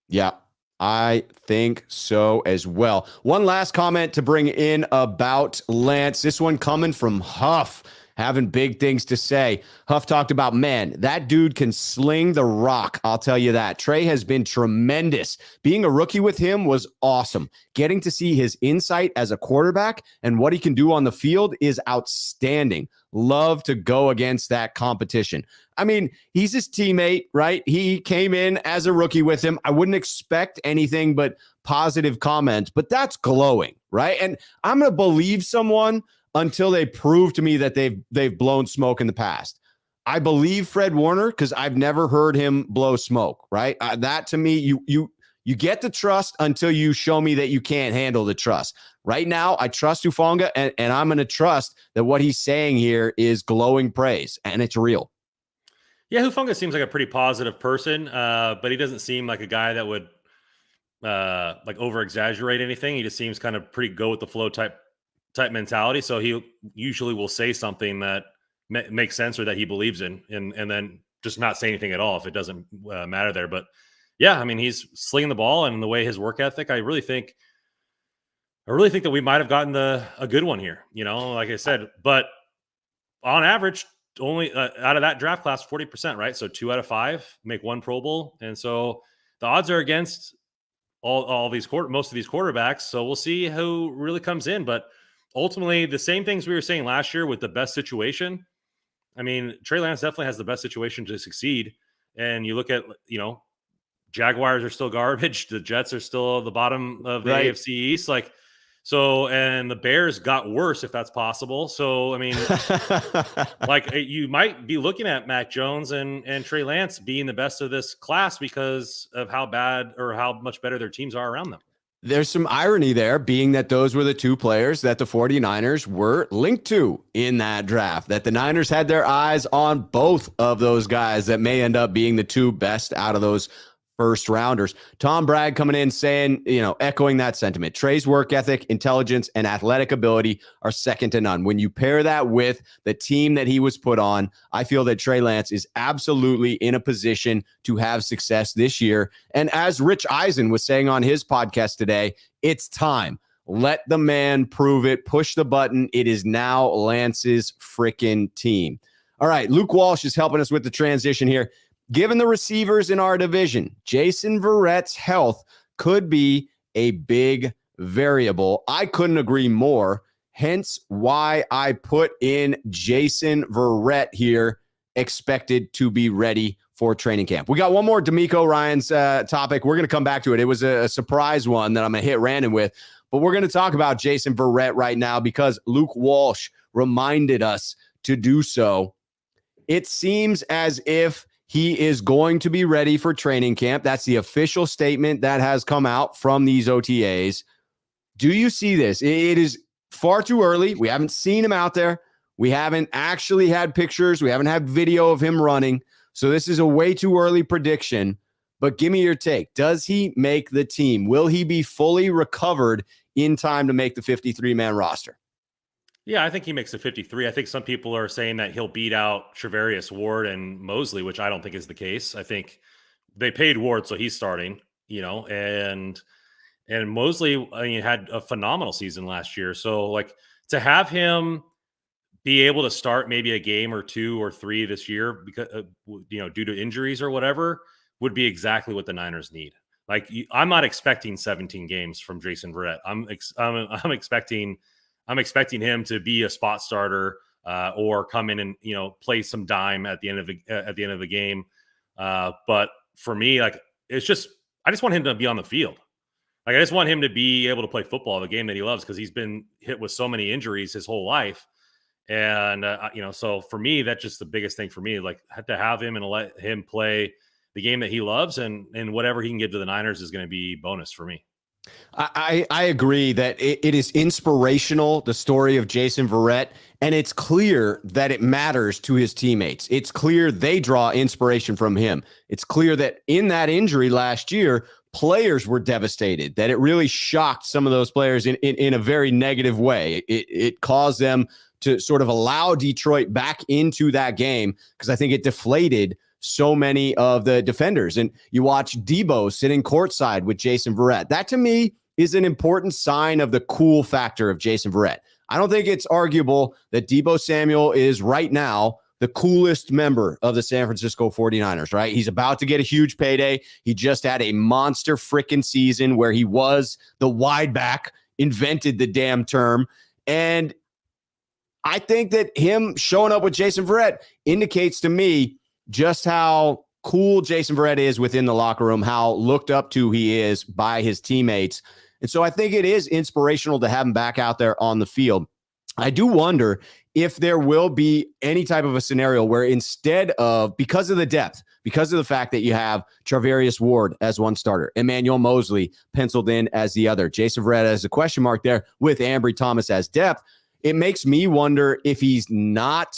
Yeah. I think so as well. One last comment to bring in about Lance. This one coming from Huff, having big things to say. Huff talked about, man, that dude can sling the rock. I'll tell you that. Trey has been tremendous. Being a rookie with him was awesome. Getting to see his insight as a quarterback and what he can do on the field is outstanding. Love to go against that competition. I mean, he's his teammate, right? He came in as a rookie with him. I wouldn't expect anything but positive comments, but that's glowing, right? And I'm going to believe someone until they prove to me that they've blown smoke in the past. I believe Fred Warner because I've never heard him blow smoke, right? That to me, you get the trust until you show me that you can't handle the trust. Right now, I trust Hufanga, and I'm going to trust that what he's saying here is glowing praise, and it's real. Yeah, Hufanga seems like a pretty positive person, but he doesn't seem like a guy that would like over-exaggerate anything. He just seems kind of pretty go-with-the-flow type mentality. So he usually will say something that makes sense or that he believes in, and then just not say anything at all if it doesn't matter there. But yeah, I mean, he's slinging the ball, and the way his work ethic, I really think that we might have gotten a good one here, like I said, but on average, only out of that draft class, 40%, right? So 2 out of 5 make one Pro Bowl. And so the odds are against all these most of these quarterbacks. So we'll see who really comes in, but ultimately the same things we were saying last year with the best situation. I mean, Trey Lance definitely has the best situation to succeed. And you look at, Jaguars are still garbage. The Jets are still the bottom of the AFC East. And the Bears got worse, if that's possible. So, I mean, you might be looking at Mac Jones and Trey Lance being the best of this class because of how bad or how much better their teams are around them. There's some irony there, being that those were the 2 players that the 49ers were linked to in that draft, that the Niners had their eyes on both of those guys that may end up being the 2 best out of those first rounders. Tom Bragg coming in saying, echoing that sentiment. Trey's work ethic, intelligence, and athletic ability are second to none. When you pair that with the team that he was put on, I feel that Trey Lance is absolutely in a position to have success this year. And as Rich Eisen was saying on his podcast today, it's time. Let the man prove it. Push the button. It is now Lance's freaking team. All right, Luke Walsh is helping us with the transition here. Given the receivers in our division, Jason Verrette's health could be a big variable. I couldn't agree more, hence why I put in Jason Verrette here, expected to be ready for training camp. We got one more DeMeco Ryans topic. We're going to come back to it. It was a surprise one that I'm going to hit Randon with, but we're going to talk about Jason Verrette right now because Luke Walsh reminded us to do so. It seems as if he is going to be ready for training camp. That's the official statement that has come out from these OTAs. Do you see this? It is far too early. We haven't seen him out there. We haven't actually had pictures. We haven't had video of him running. So this is a way too early prediction. But give me your take. Does he make the team? Will he be fully recovered in time to make the 53-man roster? Yeah, I think he makes the 53. I think some people are saying that he'll beat out Trevarius Ward and Mosley, which I don't think is the case. I think they paid Ward, so he's starting, and Mosley, had a phenomenal season last year. So like to have him be able to start maybe a game or 2 or 3 this year because, due to injuries or whatever would be exactly what the Niners need. Like I'm not expecting 17 games from Jason Verrette. I'm expecting him to be a spot starter or come in and play some dime at the end of the game. But for me, like I just want him to be on the field. Like I just want him to be able to play football, the game that he loves, because he's been hit with so many injuries his whole life. And so for me, that's just the biggest thing for me. Like to have him and let him play the game that he loves, and whatever he can give to the Niners is going to be bonus for me. I agree that it is inspirational, the story of Jason Verrette, and it's clear that it matters to his teammates. It's clear they draw inspiration from him. It's clear that in that injury last year, players were devastated, that it really shocked some of those players in a very negative way. It caused them to sort of allow Detroit back into that game because I think it deflated so many of the defenders. And you watch Debo sitting courtside with Jason Verrette. That to me is an important sign of the cool factor of Jason Verrette. I don't think it's arguable that Debo Samuel is right now the coolest member of the San Francisco 49ers, right? He's about to get a huge payday. He just had a monster freaking season where he was the wide back, invented the damn term. And I think that him showing up with Jason Verrette indicates to me just how cool Jason Verrette is within the locker room, how looked up to he is by his teammates. And so I think it is inspirational to have him back out there on the field. I do wonder if there will be any type of a scenario where instead of, because of the depth, because of the fact that you have Trevarius Ward as one starter, Emmanuel Mosley penciled in as the other, Jason Verrette as a question mark there with Ambry Thomas as depth, it makes me wonder if he's not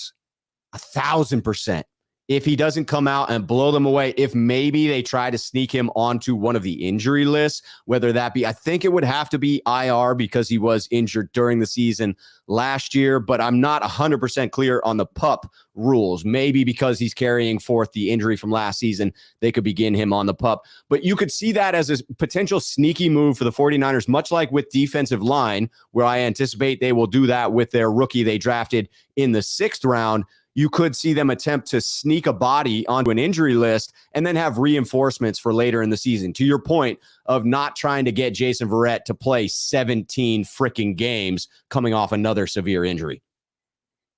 1,000%. If he doesn't come out and blow them away, if maybe they try to sneak him onto one of the injury lists, whether that be, I think it would have to be IR because he was injured during the season last year, but I'm not 100% clear on the PUP rules. Maybe because he's carrying forth the injury from last season, they could begin him on the PUP. But you could see that as a potential sneaky move for the 49ers, much like with defensive line, where I anticipate they will do that with their rookie they drafted in the 6th round. You could see them attempt to sneak a body onto an injury list and then have reinforcements for later in the season. To your point of not trying to get Jason Verrette to play 17 freaking games coming off another severe injury.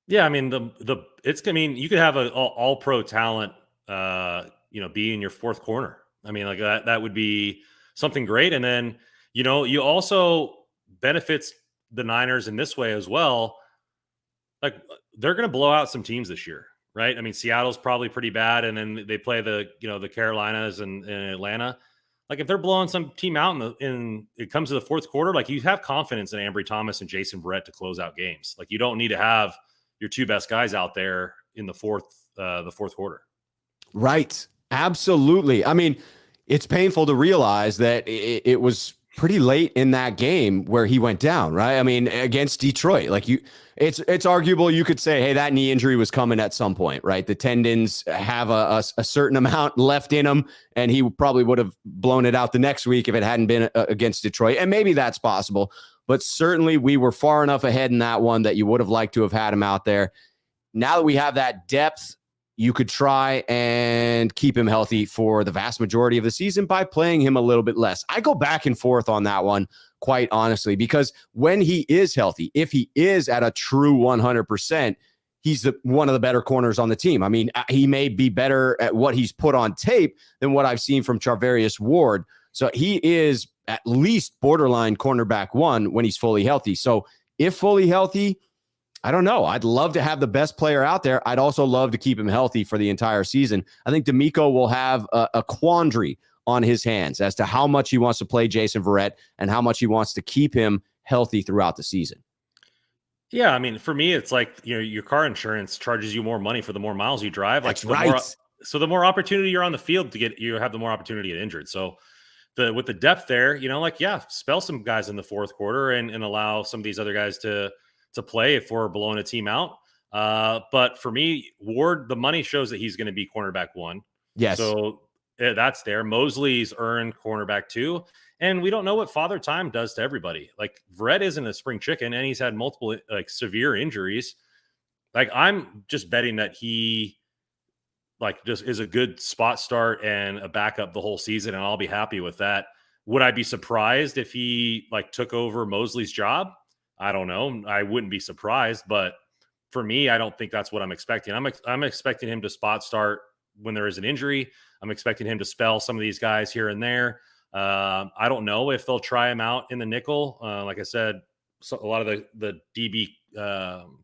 Yeah, I mean you could have an all pro talent, be in your 4th corner. I mean, like that would be something great. And then you also benefits the Niners in this way as well. Like they're going to blow out some teams this year, right? I mean, Seattle's probably pretty bad, and then they play the Carolinas and Atlanta. Like if they're blowing some team out in it comes to the 4th quarter, like you have confidence in Ambry Thomas and Jason Verrette to close out games. Like you don't need to have your 2 best guys out there in the fourth quarter. Right. Absolutely. I mean, it's painful to realize that it was pretty late in that game where he went down, right? I mean, against Detroit, like it's arguable you could say, hey, that knee injury was coming at some point, right? The tendons have a certain amount left in them, and he probably would have blown it out the next week if it hadn't been against Detroit. And maybe that's possible, but certainly we were far enough ahead in that one that you would have liked to have had him out there. Now that we have that depth, you could try and keep him healthy for the vast majority of the season by playing him a little bit less. I go back and forth on that one, quite honestly, because when he is healthy, if he is at a true 100%, he's one of the better corners on the team. I mean, he may be better at what he's put on tape than what I've seen from Charvarius Ward. So he is at least borderline cornerback 1 when he's fully healthy. So if fully healthy, I don't know. I'd love to have the best player out there. I'd also love to keep him healthy for the entire season. I think DeMeco will have a quandary on his hands as to how much he wants to play Jason Verrette and how much he wants to keep him healthy throughout the season. Yeah, I mean, for me, it's like, your car insurance charges you more money for the more miles you drive. That's like right. The more opportunity you're on the field you have the more opportunity to get injured. So with the depth there, spell some guys in the fourth quarter and allow some of these other guys to play if we're blowing a team out. But for me, Ward, the money shows that he's going to be cornerback 1. Yes. So that's there. Mosley's earned cornerback 2. And we don't know what Father Time does to everybody. Like, Verrette isn't a spring chicken, and he's had multiple severe injuries. Like, I'm just betting that he just is a good spot start and a backup the whole season, and I'll be happy with that. Would I be surprised if he took over Mosley's job? I don't know. I wouldn't be surprised, but for me, I don't think that's what I'm expecting. I'm expecting him to spot start when there is an injury. I'm expecting him to spell some of these guys here and there. I don't know if they'll try him out in the nickel. Like I said, a lot of the DB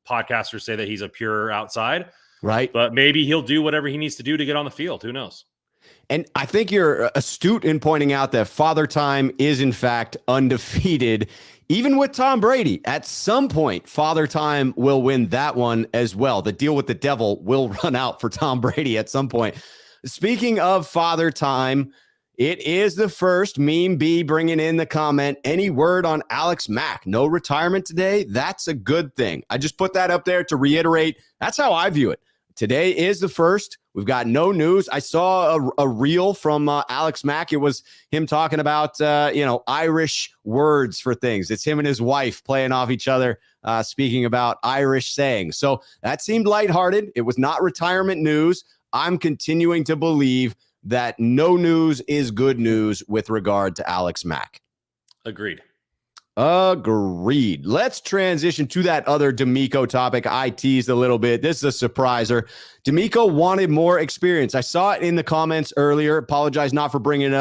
podcasters say that he's a pure outside. Right. But maybe he'll do whatever he needs to do to get on the field. Who knows? And I think you're astute in pointing out that Father Time is, in fact, undefeated. Even with Tom Brady, at some point, Father Time will win that one as well. The deal with the devil will run out for Tom Brady at some point. Speaking of Father Time, it is the first Meme B bringing in the comment, any word on Alex Mack? No retirement today? That's a good thing. I just put that up there to reiterate. That's how I view it. Today is the first. We've got no news. I saw a reel from Alex Mack. It was him talking about, Irish words for things. It's him and his wife playing off each other, speaking about Irish sayings. So that seemed lighthearted. It was not retirement news. I'm continuing to believe that no news is good news with regard to Alex Mack. Agreed. Let's transition to that other DeMeco topic. I teased a little bit. This is a surpriser. DeMeco wanted more experience. I saw it in the comments earlier. Apologize not bringing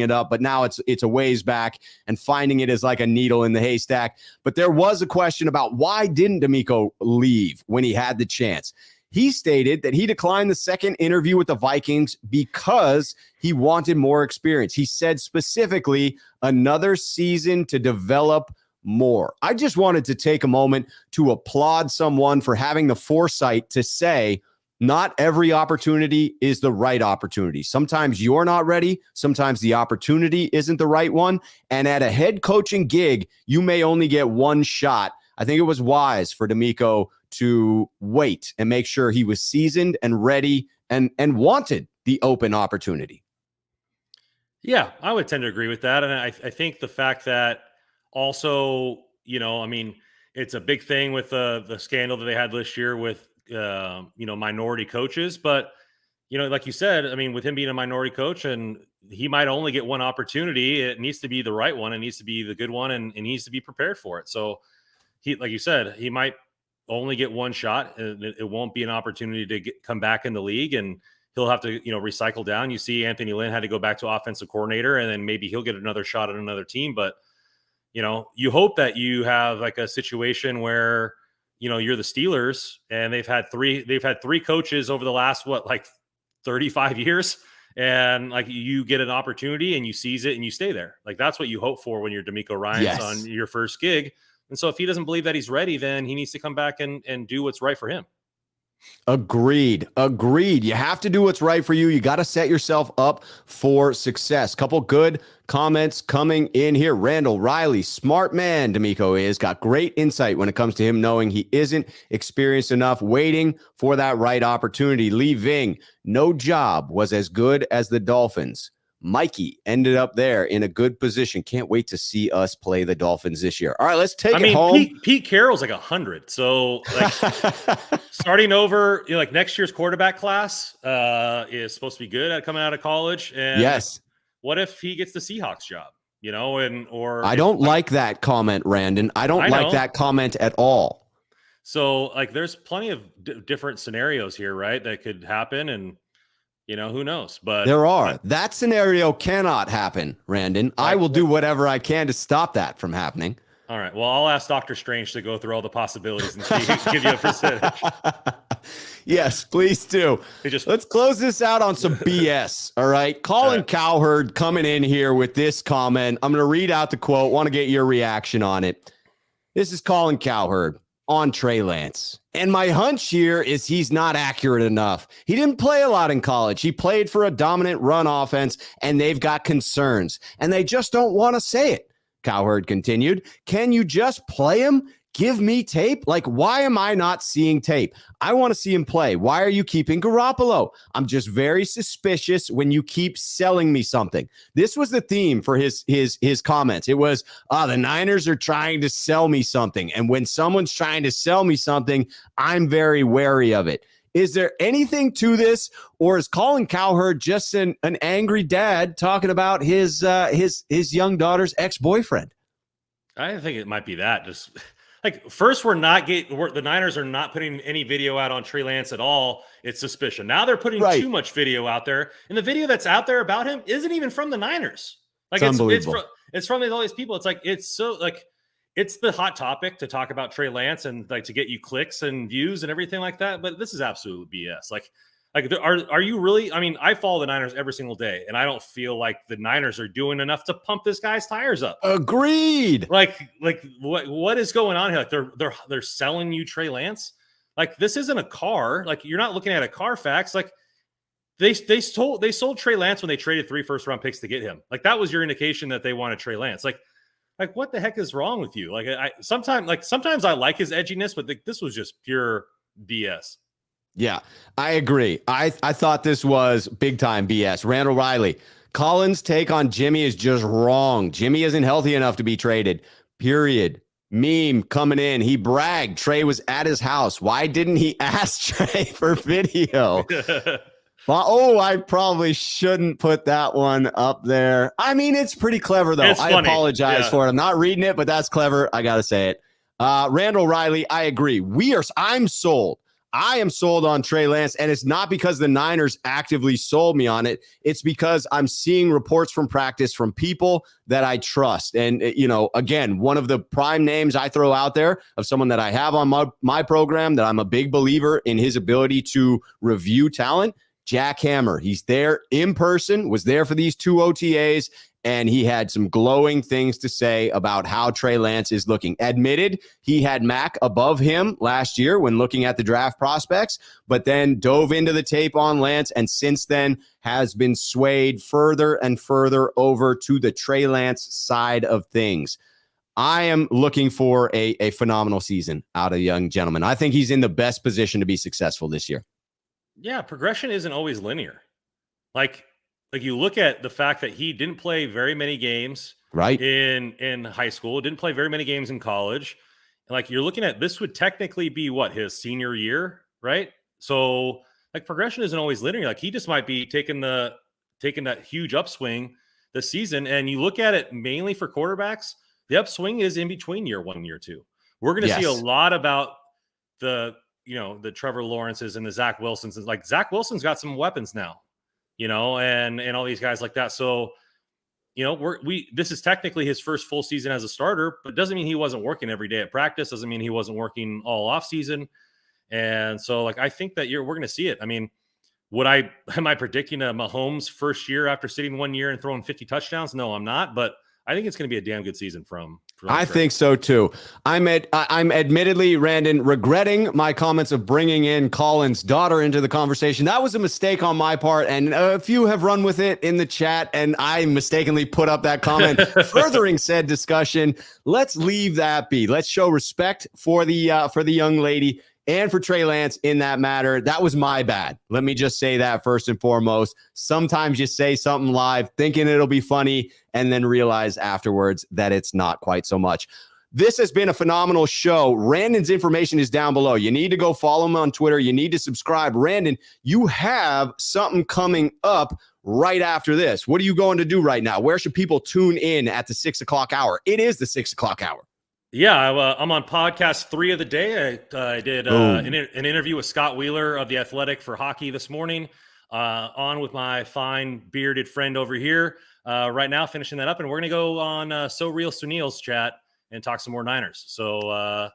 it up, but now it's a ways back, and finding it is like a needle in the haystack. But there was a question about why didn't DeMeco leave when he had the chance. He stated that he declined the second interview with the Vikings because he wanted more experience. He said specifically another season to develop more. I just wanted to take a moment to applaud someone for having the foresight to say, not every opportunity is the right opportunity. Sometimes you're not ready. Sometimes the opportunity isn't the right one. And at a head coaching gig, you may only get one shot. I think it was wise for DeMeco to wait and make sure he was seasoned and ready and wanted the open opportunity. Yeah, I would tend to agree with that. And I think the fact that also, it's a big thing with the scandal that they had this year with, minority coaches. But, like you said, with him being a minority coach and he might only get one opportunity, it needs to be the right one. It needs to be the good one and needs to be prepared for it. So like you said, he might only get one shot. It won't be an opportunity to come back in the league, and he'll have to, recycle down. You see Anthony Lynn had to go back to offensive coordinator, and then maybe he'll get another shot at another team. But, you hope that you have like a situation where, you're the Steelers and they've had three coaches over the last, 35 years. And you get an opportunity and you seize it and you stay there. Like, that's what you hope for when you're DeMeco Ryans on your first gig. And so if he doesn't believe that he's ready, then he needs to come back and do what's right for him. Agreed. You have to do what's right for you. You got to set yourself up for success. Couple good comments coming in here. Randall Riley, smart man, DeMeco is. Got great insight when it comes to him knowing he isn't experienced enough, waiting for that right opportunity. Lee Ving, no job was as good as the Dolphins. Mikey ended up there in a good position. Can't wait to see us play the Dolphins this year. All right, let's take it home. Pete Carroll's like 100. So like starting over, like next year's quarterback class is supposed to be good at coming out of college. And yes. What if he gets the Seahawks job? I don't like that comment, Randon. I don't like that comment at all. So like there's plenty of different scenarios here, right? That could happen. And who knows? But there are. That scenario cannot happen, Randon. I will do whatever I can to stop that from happening. All right. Well, I'll ask Dr. Strange to go through all the possibilities and give you a percentage. Yes, please do. Let's close this out on some BS. All right. Colin Cowherd coming in here with this comment. I'm going to read out the quote. Want to get your reaction on it. This is Colin Cowherd on Trey Lance. And my hunch here is he's not accurate enough. He didn't play a lot in college. He played for a dominant run offense, and they've got concerns, and they just don't want to say it. Cowherd continued, can you just play him? Give me tape? Like, why am I not seeing tape? I want to see him play. Why are you keeping Garoppolo? I'm just very suspicious when you keep selling me something. This was the theme for his comments. It was, the Niners are trying to sell me something. And when someone's trying to sell me something, I'm very wary of it. Is there anything to this, or is Colin Cowherd just an angry dad talking about his young daughter's ex-boyfriend? I think it might be that. Just like first, the Niners are not putting any video out on Trey Lance at all. It's suspicion. Now they're putting too much video out there, and the video that's out there about him isn't even from the Niners. Like it's unbelievable. It's from all these people. It's like it's the hot topic to talk about Trey Lance and like to get you clicks and views and everything like that. But this is absolute BS. Like are you really? I mean, I follow the Niners every single day, and I don't feel like the Niners are doing enough to pump this guy's tires up. Agreed. Like what is going on here? Like they're selling you Trey Lance. Like this isn't a car. Like you're not looking at a Carfax. Like they sold Trey Lance when they traded 3 first-round picks to get him. Like that was your indication that they wanted Trey Lance. Like what the heck is wrong with you? Like sometimes I like his edginess, but this was just pure BS. Yeah, I agree. I thought this was big time BS. Randall Riley, Colin's take on Jimmy is just wrong. Jimmy isn't healthy enough to be traded. Period. Meme coming in. He bragged Trey was at his house. Why didn't he ask Trey for video? I probably shouldn't put that one up there. I mean, it's pretty clever, though. I apologize for it. I'm not reading it, but that's clever. I got to say it. Randall Riley, I agree. I'm sold. I am sold on Trey Lance, and it's not because the Niners actively sold me on it. It's because I'm seeing reports from practice from people that I trust. And, again, one of the prime names I throw out there of someone that I have on my program that I'm a big believer in his ability to review talent, Jack Hammer. He's there in person, was there for these 2 OTAs, and he had some glowing things to say about how Trey Lance is looking. Admitted he had Mack above him last year when looking at the draft prospects, but then dove into the tape on Lance, and since then has been swayed further and further over to the Trey Lance side of things. I am looking for a phenomenal season out of the young gentleman. I think he's in the best position to be successful this year. Yeah, progression isn't always linear. Like you look at the fact that he didn't play very many games in high school, didn't play very many games in college. And like you're looking at this would technically be his senior year, right? So like progression isn't always linear. Like he just might be taking that huge upswing this season. And you look at it mainly for quarterbacks, the upswing is in between year 1 and year 2. We're going to see a lot about the Trevor Lawrences and the Zach Wilsons. And like Zach Wilson's got some weapons now. And all these guys like that. So, this is technically his first full season as a starter, but it doesn't mean he wasn't working every day at practice. Doesn't mean he wasn't working all off season. And so like, I think that we're going to see it. I mean, am I predicting a Mahomes first year after sitting 1 year and throwing 50 touchdowns? No, I'm not, but I think it's going to be a damn good season from I think so too. I'm admittedly, Randon, regretting my comments of bringing in Colin's daughter into the conversation. That was a mistake on my part, and a few have run with it in the chat, and I mistakenly put up that comment, furthering said discussion. Let's leave that be. Let's show respect for the young lady and for Trey Lance in that matter. That was my bad. Let me just say that first and foremost. Sometimes you say something live thinking it'll be funny and then realize afterwards that it's not quite so much. This has been a phenomenal show. Randon's information is down below. You need to go follow him on Twitter. You need to subscribe. Randon, you have something coming up right after this. What are you going to do right now? Where should people tune in at the 6 o'clock hour? It is the 6 o'clock hour. Yeah, I'm on podcast 3 of the day. I did an interview with Scott Wheeler of The Athletic for hockey this morning, on with my fine bearded friend over here right now, finishing that up. And we're going to go on So Real Sunil's chat and talk some more Niners. So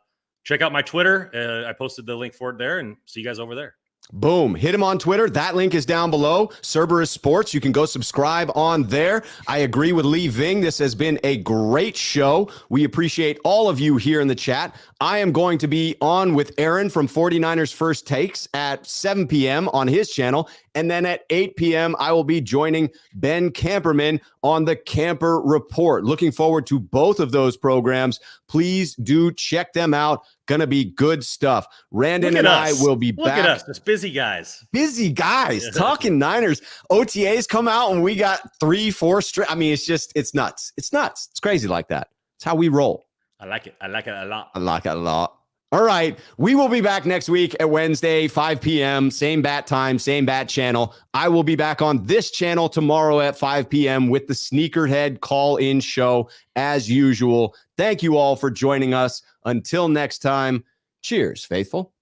check out my Twitter. I posted the link for it there, and see you guys over there. Boom. Hit him on Twitter. That link is down below. Cerberus Sports. You can go subscribe on there. I agree with Lee Ving. This has been a great show. We appreciate all of you here in the chat. I am going to be on with Aaron from 49ers First Takes at 7 p.m. on his channel. And then at 8 p.m., I will be joining Ben Camperman on the Camper Report. Looking forward to both of those programs. Please do check them out. Gonna be good stuff. Randon and I will be back. Look at us, just busy guys. Busy guys talking Niners. OTAs come out and we got 3-4 straight. I mean, it's nuts. It's nuts. It's crazy like that. It's how we roll. I like it. I like it a lot. I like it a lot. All right. We will be back next week at Wednesday, 5 p.m. Same bat time, same bat channel. I will be back on this channel tomorrow at 5 p.m. with the Sneakerhead call-in show as usual. Thank you all for joining us. Until next time, cheers, faithful.